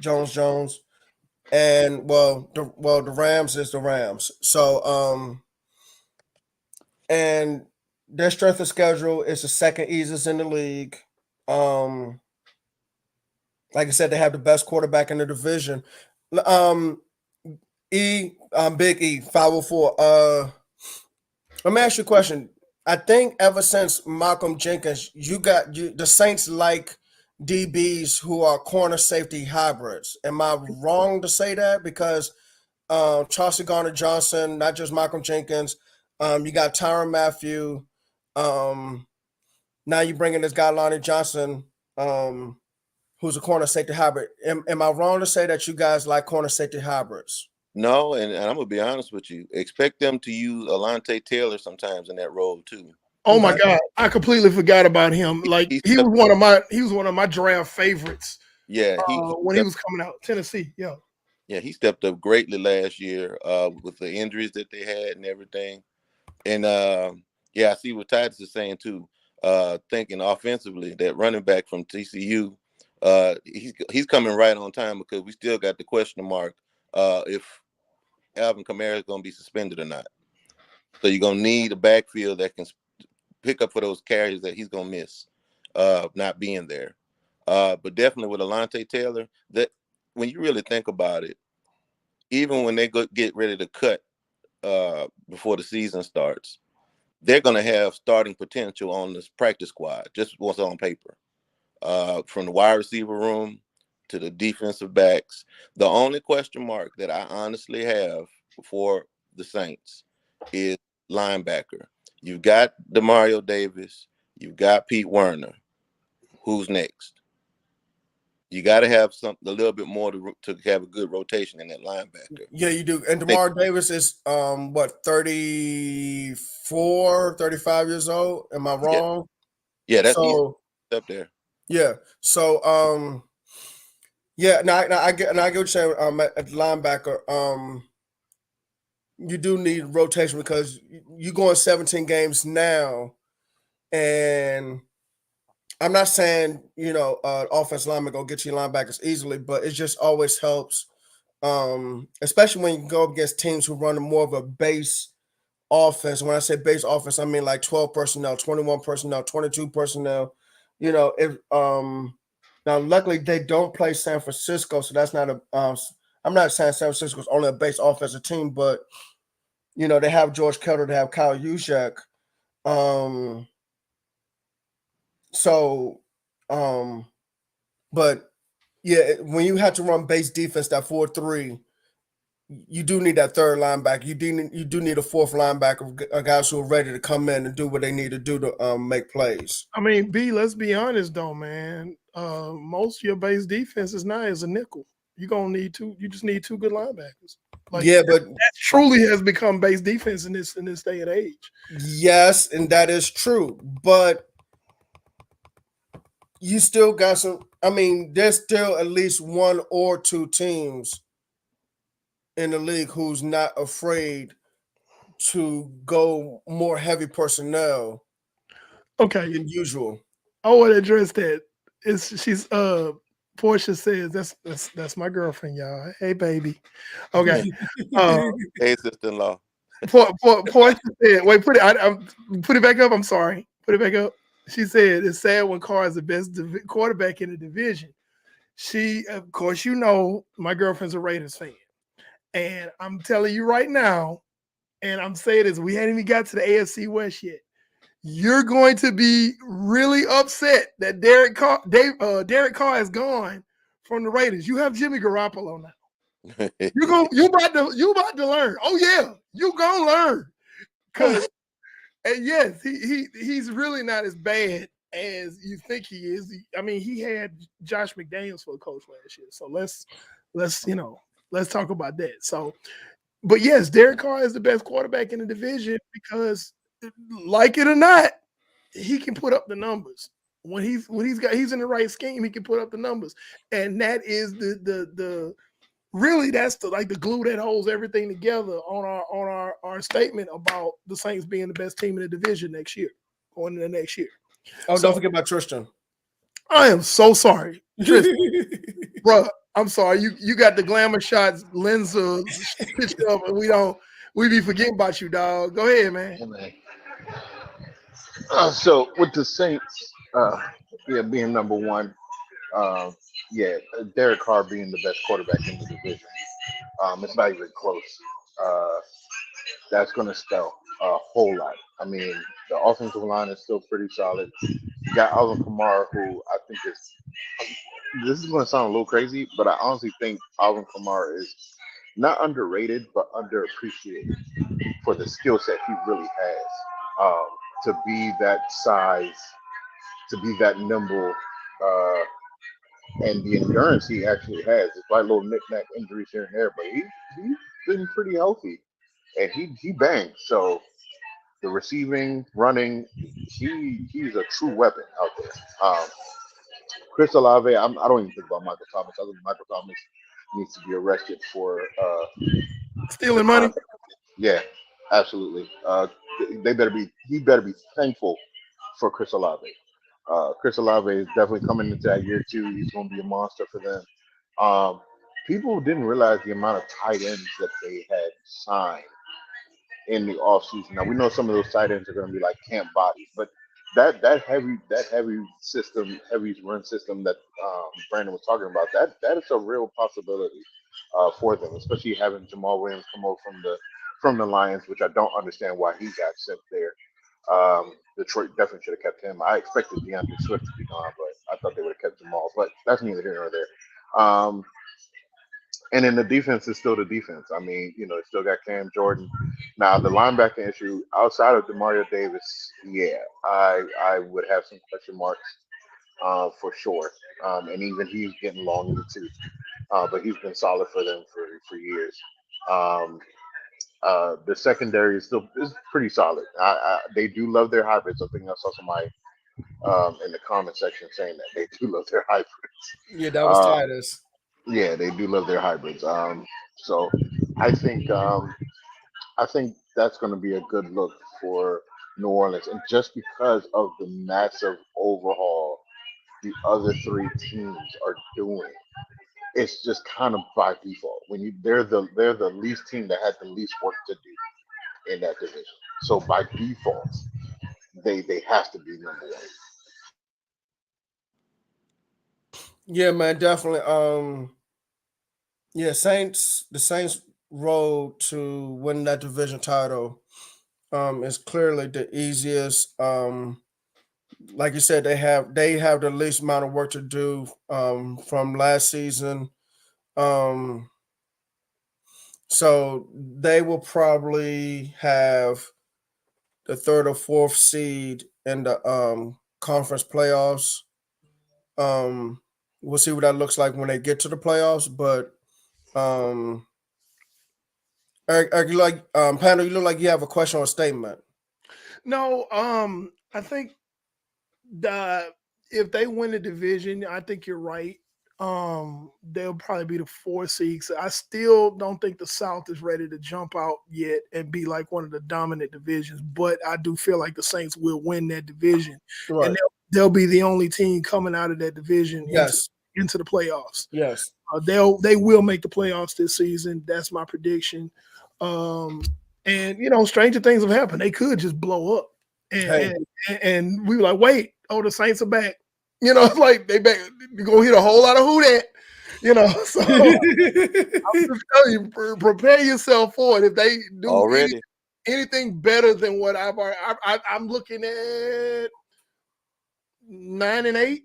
Jones, and the Rams is the Rams. So and their strength of schedule is the second easiest in the league. Um, like I said, they have the best quarterback in the division. Um, Big E, 504. Let me ask you a question. I think ever since Malcolm Jenkins, the Saints like DBs who are corner safety hybrids. Am I wrong to say that? Because Chauncey Garner Johnson, not just Malcolm Jenkins. You got Tyrann Mathieu. Now you bring in this guy Lonnie Johnson, who's a corner safety hybrid. Am I wrong to say that you guys like corner safety hybrids? No, and I'm gonna be honest with you. Expect them to use Alontae Taylor sometimes in that role too. Oh my God, I completely forgot about him. Like he was one of my draft favorites. Yeah, when he was coming out, Tennessee. Yeah. Yeah, he stepped up greatly last year with the injuries that they had and everything. And yeah, I see what Titus is saying too. Thinking offensively, that running back from TCU, he's coming right on time because we still got the question mark if Alvin Kamara is going to be suspended or not. So you're going to need a backfield that can pick up for those carries that he's going to miss not being there. But definitely with Alontae Taylor, that when you really think about it, even when they get ready to cut before the season starts, they're going to have starting potential on this practice squad, just what's on paper. From the wide receiver room to the defensive backs. The only question mark that I honestly have for the Saints is linebacker. You've got Demario Davis. You've got Pete Werner. Who's next? You got to have a little bit more to have a good rotation in that linebacker. Yeah, you do. And Demario Davis is 34, 35 years old. Am I wrong? Yeah, that's up there. Yeah. So yeah, now I get what you're saying at the linebacker. You do need rotation because you're going 17 games now, and I'm not saying offense lineman go get you linebackers easily, but it just always helps, especially when you go up against teams who run more of a base offense. When I say base offense, I mean like 12 personnel, 21 personnel, 22 personnel. Now luckily they don't play San Francisco, so that's not a. I'm not saying San Francisco is only a base offensive team, but they have George Kittle, they have Kyle Juszczyk. But yeah, when you have to run base defense, that 4-3, you do need that third linebacker. You do need a fourth linebacker, guys who are ready to come in and do what they need to do to make plays. I mean, let's be honest though, man. Most of your base defense is now is a nickel. You're gonna need two. You just need two good linebackers. But that truly has become base defense in this day and age. Yes, and that is true. But you still got some. I mean, there's still at least one or two teams in the league who's not afraid to go more heavy personnel. Okay, than usual. I want to address that. Portia says that's my girlfriend, y'all. Hey, baby. Okay. Hey, sister-in-law. Portia said, "Wait, put it back up. I'm sorry. Put it back up." She said, "It's sad when Carr is the best quarterback in the division." She, of course, my girlfriend's a Raiders fan, and I'm telling you right now, and I'm saying this: we hadn't even got to the AFC West yet. You're going to be really upset that Derek Carr is gone from the Raiders. You have Jimmy Garoppolo now. You about to learn. Oh yeah, you gonna learn. And yes, he's really not as bad as you think he is. I mean, he had Josh McDaniels for a coach last year. So let's talk about that. So, but yes, Derek Carr is the best quarterback in the division because, like it or not, he can put up the numbers. When he's in the right scheme, he can put up the numbers. And that is the really that's the glue that holds everything together on our statement about the Saints being the best team in the division next year, going into the next year. Oh, So don't forget about Tristan. I am so sorry, Tristan, bro. I'm sorry. You got the glamour shots, lenses, up, and we be forgetting about you, dog. Go ahead, man. Yeah, man. So with the Saints, yeah, being number one, uh, yeah, Derek Carr being the best quarterback in the division. It's not even close. Uh, that's going to spell a whole lot. I mean, the offensive line is still pretty solid. You got Alvin Kamara, who I think is. This is going to sound a little crazy, but I honestly think Alvin Kamara is not underrated, but underappreciated for the skill set he really has. To be that size, to be that nimble, and the endurance he actually has. Despite little knick-knack injuries here and there, but he's been pretty healthy, and he bangs. So the receiving, running, he's a true weapon out there. Chris Olave, I don't even think about Michael Thomas. I think Michael Thomas needs to be arrested for Stealing money. yeah, absolutely. He better be thankful for Chris Olave. Chris Olave is definitely coming into that year too. He's going to be a monster for them. People didn't realize the amount of tight ends that they had signed in the offseason. Now we know some of those tight ends are going to be like camp bodies, but that heavy system, heavy run system that Brandon was talking about, that is a real possibility for them, especially having Jamal Williams come over from the Lions, which I don't understand why he got sent there. Detroit definitely should have kept him. I expected DeAndre Swift to be gone, but I thought they would have kept Jamal. But that's neither here nor there. And then the defense is still the defense. I mean, it's still got Cam Jordan. Now the linebacking issue outside of Demario Davis, yeah, I would have some question marks for sure. And even he's getting long in the tooth. But he's been solid for them for years. The secondary is pretty solid. They do love their hybrids. I think I saw somebody in the comment section saying that they do love their hybrids. Yeah, that was Titus. Yeah, they do love their hybrids. So I think that's going to be a good look for New Orleans, and just because of the massive overhaul the other three teams are doing, it's just kind of by default. They're the least team that had the least work to do in that division. So by default, they have to be number one. Yeah, man, definitely. Yeah, the Saints road to winning that division title is clearly the easiest. Like you said, they have the least amount of work to do from last season. Um, so they will probably have the third or fourth seed in the conference playoffs. We'll see what that looks like when they get to the playoffs. But Eric, you like Panda, you look like you have a question or a statement. No, I think if they win the division, I think you're right. They'll probably be the 4 seeds. I still don't think the South is ready to jump out yet and be like one of the dominant divisions, but I do feel like the Saints will win that division, Right. and they'll be the only team coming out of that division Yes. into the playoffs. Yes. They will make the playoffs this season. That's my prediction. And stranger things have happened. They could just blow up, and we were like, wait, the Saints are back. It's like they back. You're gonna hit a whole lot of who that. So I'm just telling you, prepare yourself for it. If they do already anything better than what I'm looking at 9-8.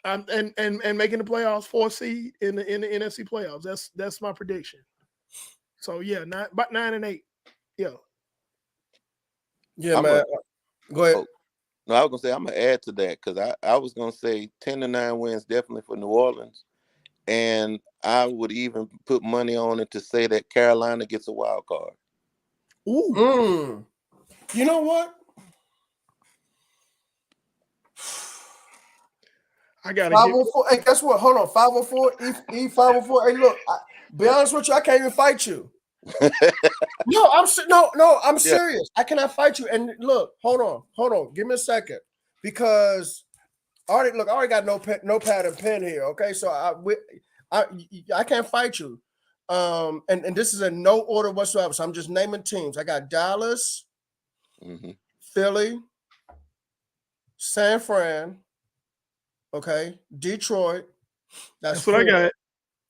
And making the playoffs, 4 seed in the NFC playoffs. That's my prediction. So yeah, about 9-8. Yeah. Yeah, man. Go ahead. No, I was gonna say I'm gonna add to that because I was gonna say 10-9 wins definitely for New Orleans, and I would even put money on it to say that Carolina gets a wild card. Ooh. You know what? I gotta get 504. Hey, guess what? Hold on. 504. E 504. Hey, look. Be honest with you, I can't even fight you. No, I'm Yeah. serious. I cannot fight you. And look, hold on. Give me a second, because I already got notepad and pen here. Okay, so I can't fight you. And this is in no order whatsoever. So I'm just naming teams. I got Dallas, Philly, San Fran. Okay, Detroit. That's what I four. got.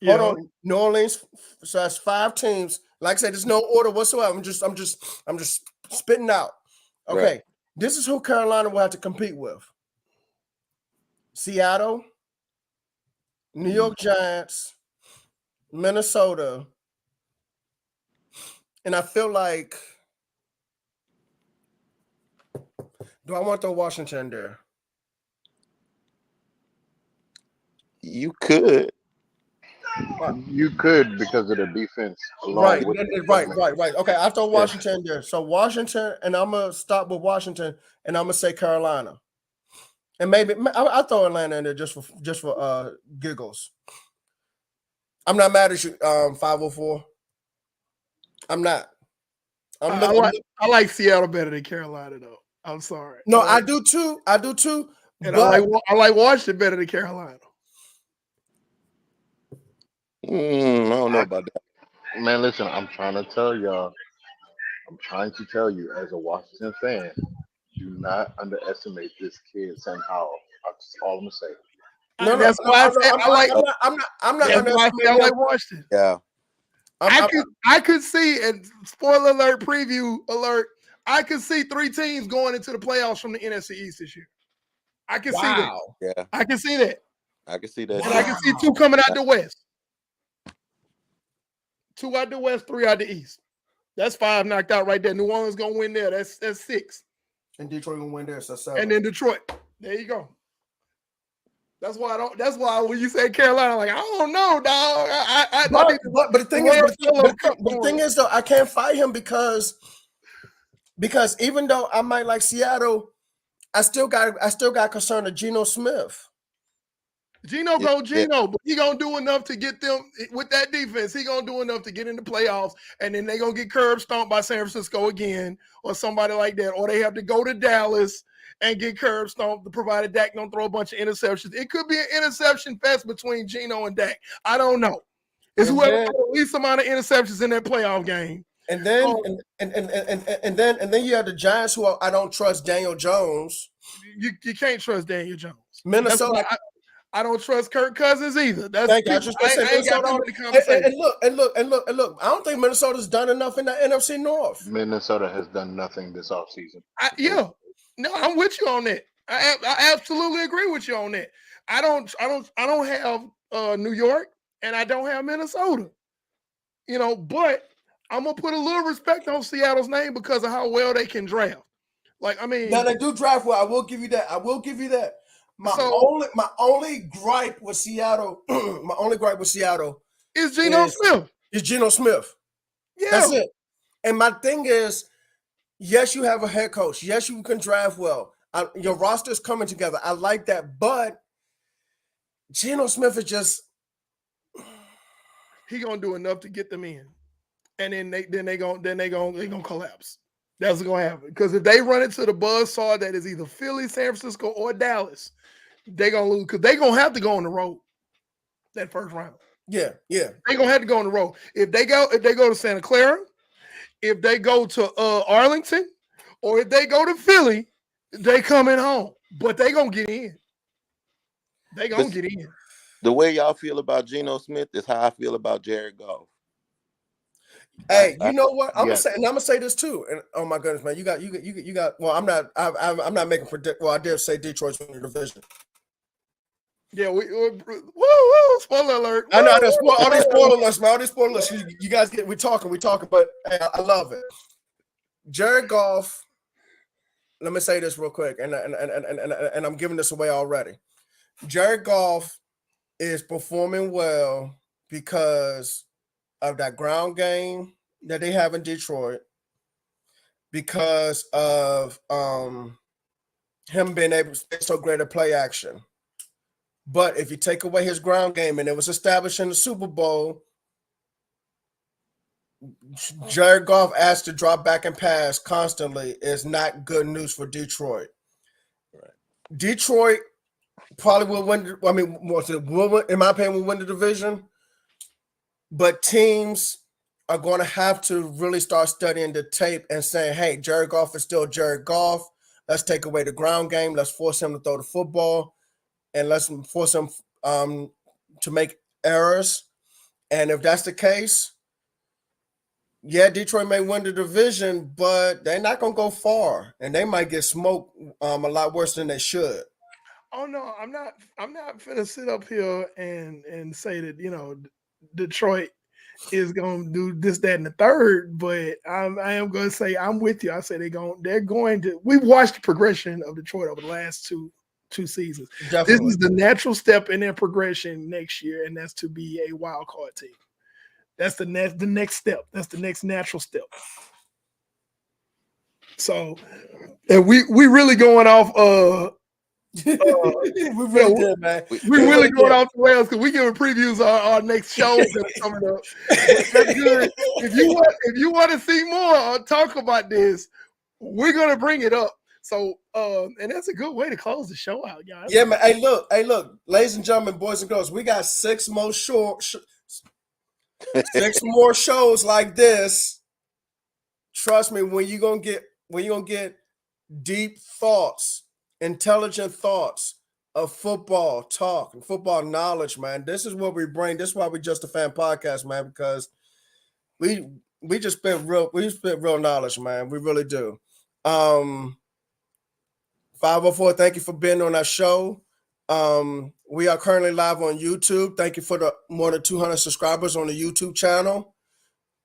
Hold on, New Orleans. So that's 5 teams. Like I said, there's no order whatsoever. I'm just spitting out. Okay, Right. This is who Carolina will have to compete with: Seattle, New York Giants, Minnesota, and I feel like, do I want to throw Washington there? You could. You could because of the defense along Right. with the Right. Okay, I throw Yeah. Washington there. So Washington, and I'm gonna stop with Washington, and I'm gonna say Carolina, and maybe I throw Atlanta in there just for giggles. I'm not mad at you, 504. I'm not. I like Seattle better than Carolina though. I'm sorry. No, I do too. And But I like Washington better than Carolina. I don't know about that. Man, listen, I'm trying to tell y'all. I'm trying to tell you, as a Washington fan, do not underestimate this kid, Sam Howell. That's all I'm gonna say. That's why I said I like. I'm not That's why I said I underestimating like him. Washington. Yeah. I could see, and spoiler alert, preview alert, I could see 3 teams going into the playoffs from the NFC East this year. I can see that. Yeah. I can see that. I can see that. And I can see 2 coming out the West. 2 out the West, 3 out the East. That's 5 knocked out right there. New Orleans gonna win there. That's 6. And Detroit gonna win there, so 7. And then Detroit. There you go. That's why when you say Carolina, like, I don't know, dog. But the thing is though, I can't fight him because even though I might like Seattle, I still got concern of Geno Smith. Geno, but he gonna do enough to get them with that defense. He gonna do enough to get in the playoffs, and then they gonna get curb stomped by San Francisco again, or somebody like that, or they have to go to Dallas and get curb stomped, provided Dak don't throw a bunch of interceptions. It could be an interception fest between Geno and Dak. I don't know. It's whoever got the least amount of interceptions in that playoff game. And then and then you have the Giants, who I don't trust Daniel Jones. You can't trust Daniel Jones. Minnesota. I don't trust Kirk Cousins either. That's Thank you. I just said Minnesota. And look. I don't think Minnesota's done enough in the NFC North. Minnesota has done nothing this offseason. No, I'm with you on that. I absolutely agree with you on that. I don't have New York, and I don't have Minnesota. But I'm gonna put a little respect on Seattle's name because of how well they can draft. Like, I mean, now they do draft well. I will give you that. My only gripe with Seattle, is Geno Smith. Is Geno Smith. Yeah. That's it. And my thing is, yes, you have a head coach. Yes, you can draft well. Your roster is coming together. I like that, but Geno Smith is just, he gonna do enough to get them in, and then they gonna collapse. That's what's gonna happen. Because if they run into the buzzsaw that is either Philly, San Francisco, or Dallas, they're gonna lose because they're gonna have to go on the road that first round. Yeah. They're gonna have to go on the road. If they go to Santa Clara, if they go to Arlington, or if they go to Philly, they coming home. But they gonna get in. Get in. The way y'all feel about Geno Smith is how I feel about Jared Goff. Hey, you know what? I'm gonna say this too. And oh my goodness, man, you got. Well, I'm not making predict. Well, I did say Detroit's winning the division. Yeah, woo, spoiler alert. I know all these spoiler alerts, man. All these spoiler alerts. You guys we're talking, but hey, I love it. Jared Goff let me say this real quick, and I'm giving this away already. Jared Goff is performing well because of that ground game that they have in Detroit, because of him being able to stay so great at play action. But if you take away his ground game, and it was established in the Super Bowl, Jared Goff asked to drop back and pass constantly is not good news for Detroit. Right. Detroit probably will win. I mean, in my opinion, will win the division. But teams are going to have to really start studying the tape and saying, hey, Jared Goff is still Jared Goff. Let's take away the ground game. Let's force him to throw the football, and let's force him to make errors. And if that's the case, yeah, Detroit may win the division, but they're not going to go far, and they might get smoked a lot worse than they should. Oh no, I'm not. I'm not finna sit up here and say that Detroit is gonna do this, that, and the third. But I am gonna say I'm with you. I say they're going to. We've watched the progression of Detroit over the last two seasons. Definitely. This is the natural step in their progression next year, and that's to be a wild card team. That's the next step. That's the next natural step. So, and we really going off. We really did, man. We really going off the rails because we giving previews our next shows that are coming up. That's good. If you want to see more or talk about this, we're gonna bring it up. So, and that's a good way to close the show out, guys. Yeah, man. Hey, look, ladies and gentlemen, boys and girls, we got 6 more six more shows like this. Trust me, when you gonna get deep thoughts, intelligent thoughts of football talk and football knowledge, man. This is what we bring. This is why we Just a Fan podcast, man, because we just spit real knowledge, man. We really do. 504, thank you for being on our show. We are currently live on YouTube. Thank you for the more than 200 subscribers on the YouTube channel.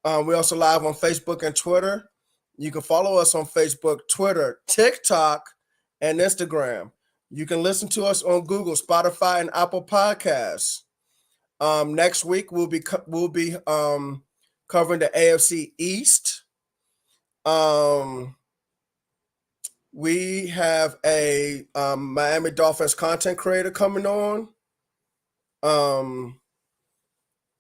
We're also live on Facebook and Twitter. You can follow us on Facebook, Twitter, TikTok, and Instagram. You can listen to us on Google, Spotify, and Apple Podcasts. Next week we'll be covering the AFC East. We have a Miami Dolphins content creator coming on. I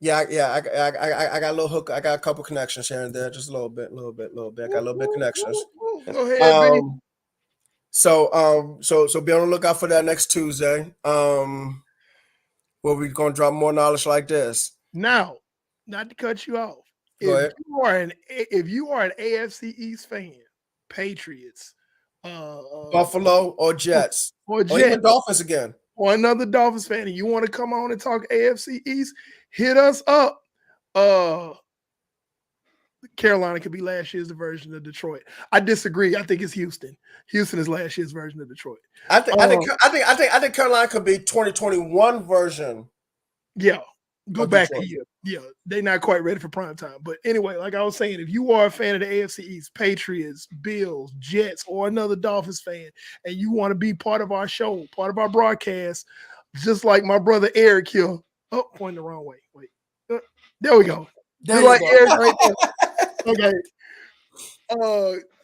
got a little hook. I got a couple connections here and there, just a little bit. I got a little bit of connections. Go ahead, baby. So be on the lookout for that next Tuesday. Where we're gonna drop more knowledge like this. Now, not to cut you off, Go ahead. if you are an AFC East fan, Patriots, Buffalo or Jets, or even Dolphins again, or another Dolphins fan, and you want to come on and talk AFC East, hit us up. Carolina could be last year's version of Detroit. I disagree. I think it's Houston. Houston is last year's version of Detroit. I think Carolina could be 2021 version. Yeah, go back Detroit. a year. Yeah, they're not quite ready for prime time. But anyway, like I was saying, if you are a fan of the AFC East, Patriots, Bills, Jets, or another Dolphins fan, and you want to be part of our show, part of our broadcast, just like my brother Eric here. Oh, pointing the wrong way. Wait, there we go. There Just you like go. Eric right there. Okay.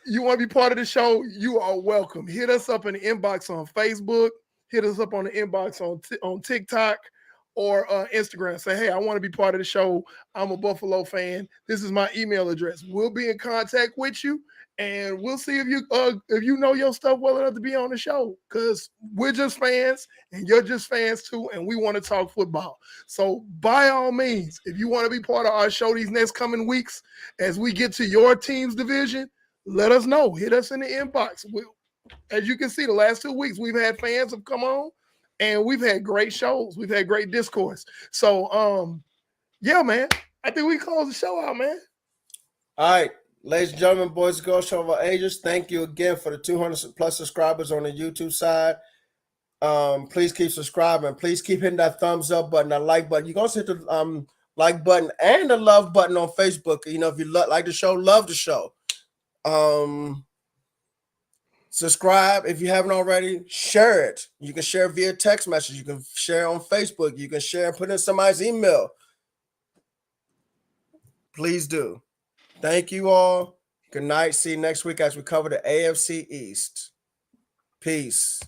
You want to be part of the show? You are welcome. Hit us up in the inbox on Facebook. Hit us up on the inbox on TikTok or Instagram. Say, hey, I want to be part of the show. I'm a Buffalo fan. This is my email address. We'll be in contact with you, and we'll see if you know your stuff well enough to be on the show. Because we're just fans, and you're just fans too, and we want to talk football. So by all means, if you want to be part of our show these next coming weeks, as we get to your team's division, let us know. Hit us in the inbox. As you can see, the last 2 weeks, we've had fans have come on, and we've had great shows. We've had great discourse. So, yeah, man, I think we close the show out, man. All right, ladies and gentlemen, boys and girls, show of all ages, thank you again for the 200 plus subscribers on the YouTube side. Please keep subscribing. Please keep hitting that thumbs up button, that like button. You can also hit the like button and the love button on Facebook. You know, if you like the show, love the show. Subscribe if you haven't already. Share it. You can share via text message. You can share on Facebook. You can share and put in somebody's email. Please do. Thank you all. Good night. See you next week as we cover the AFC East. Peace.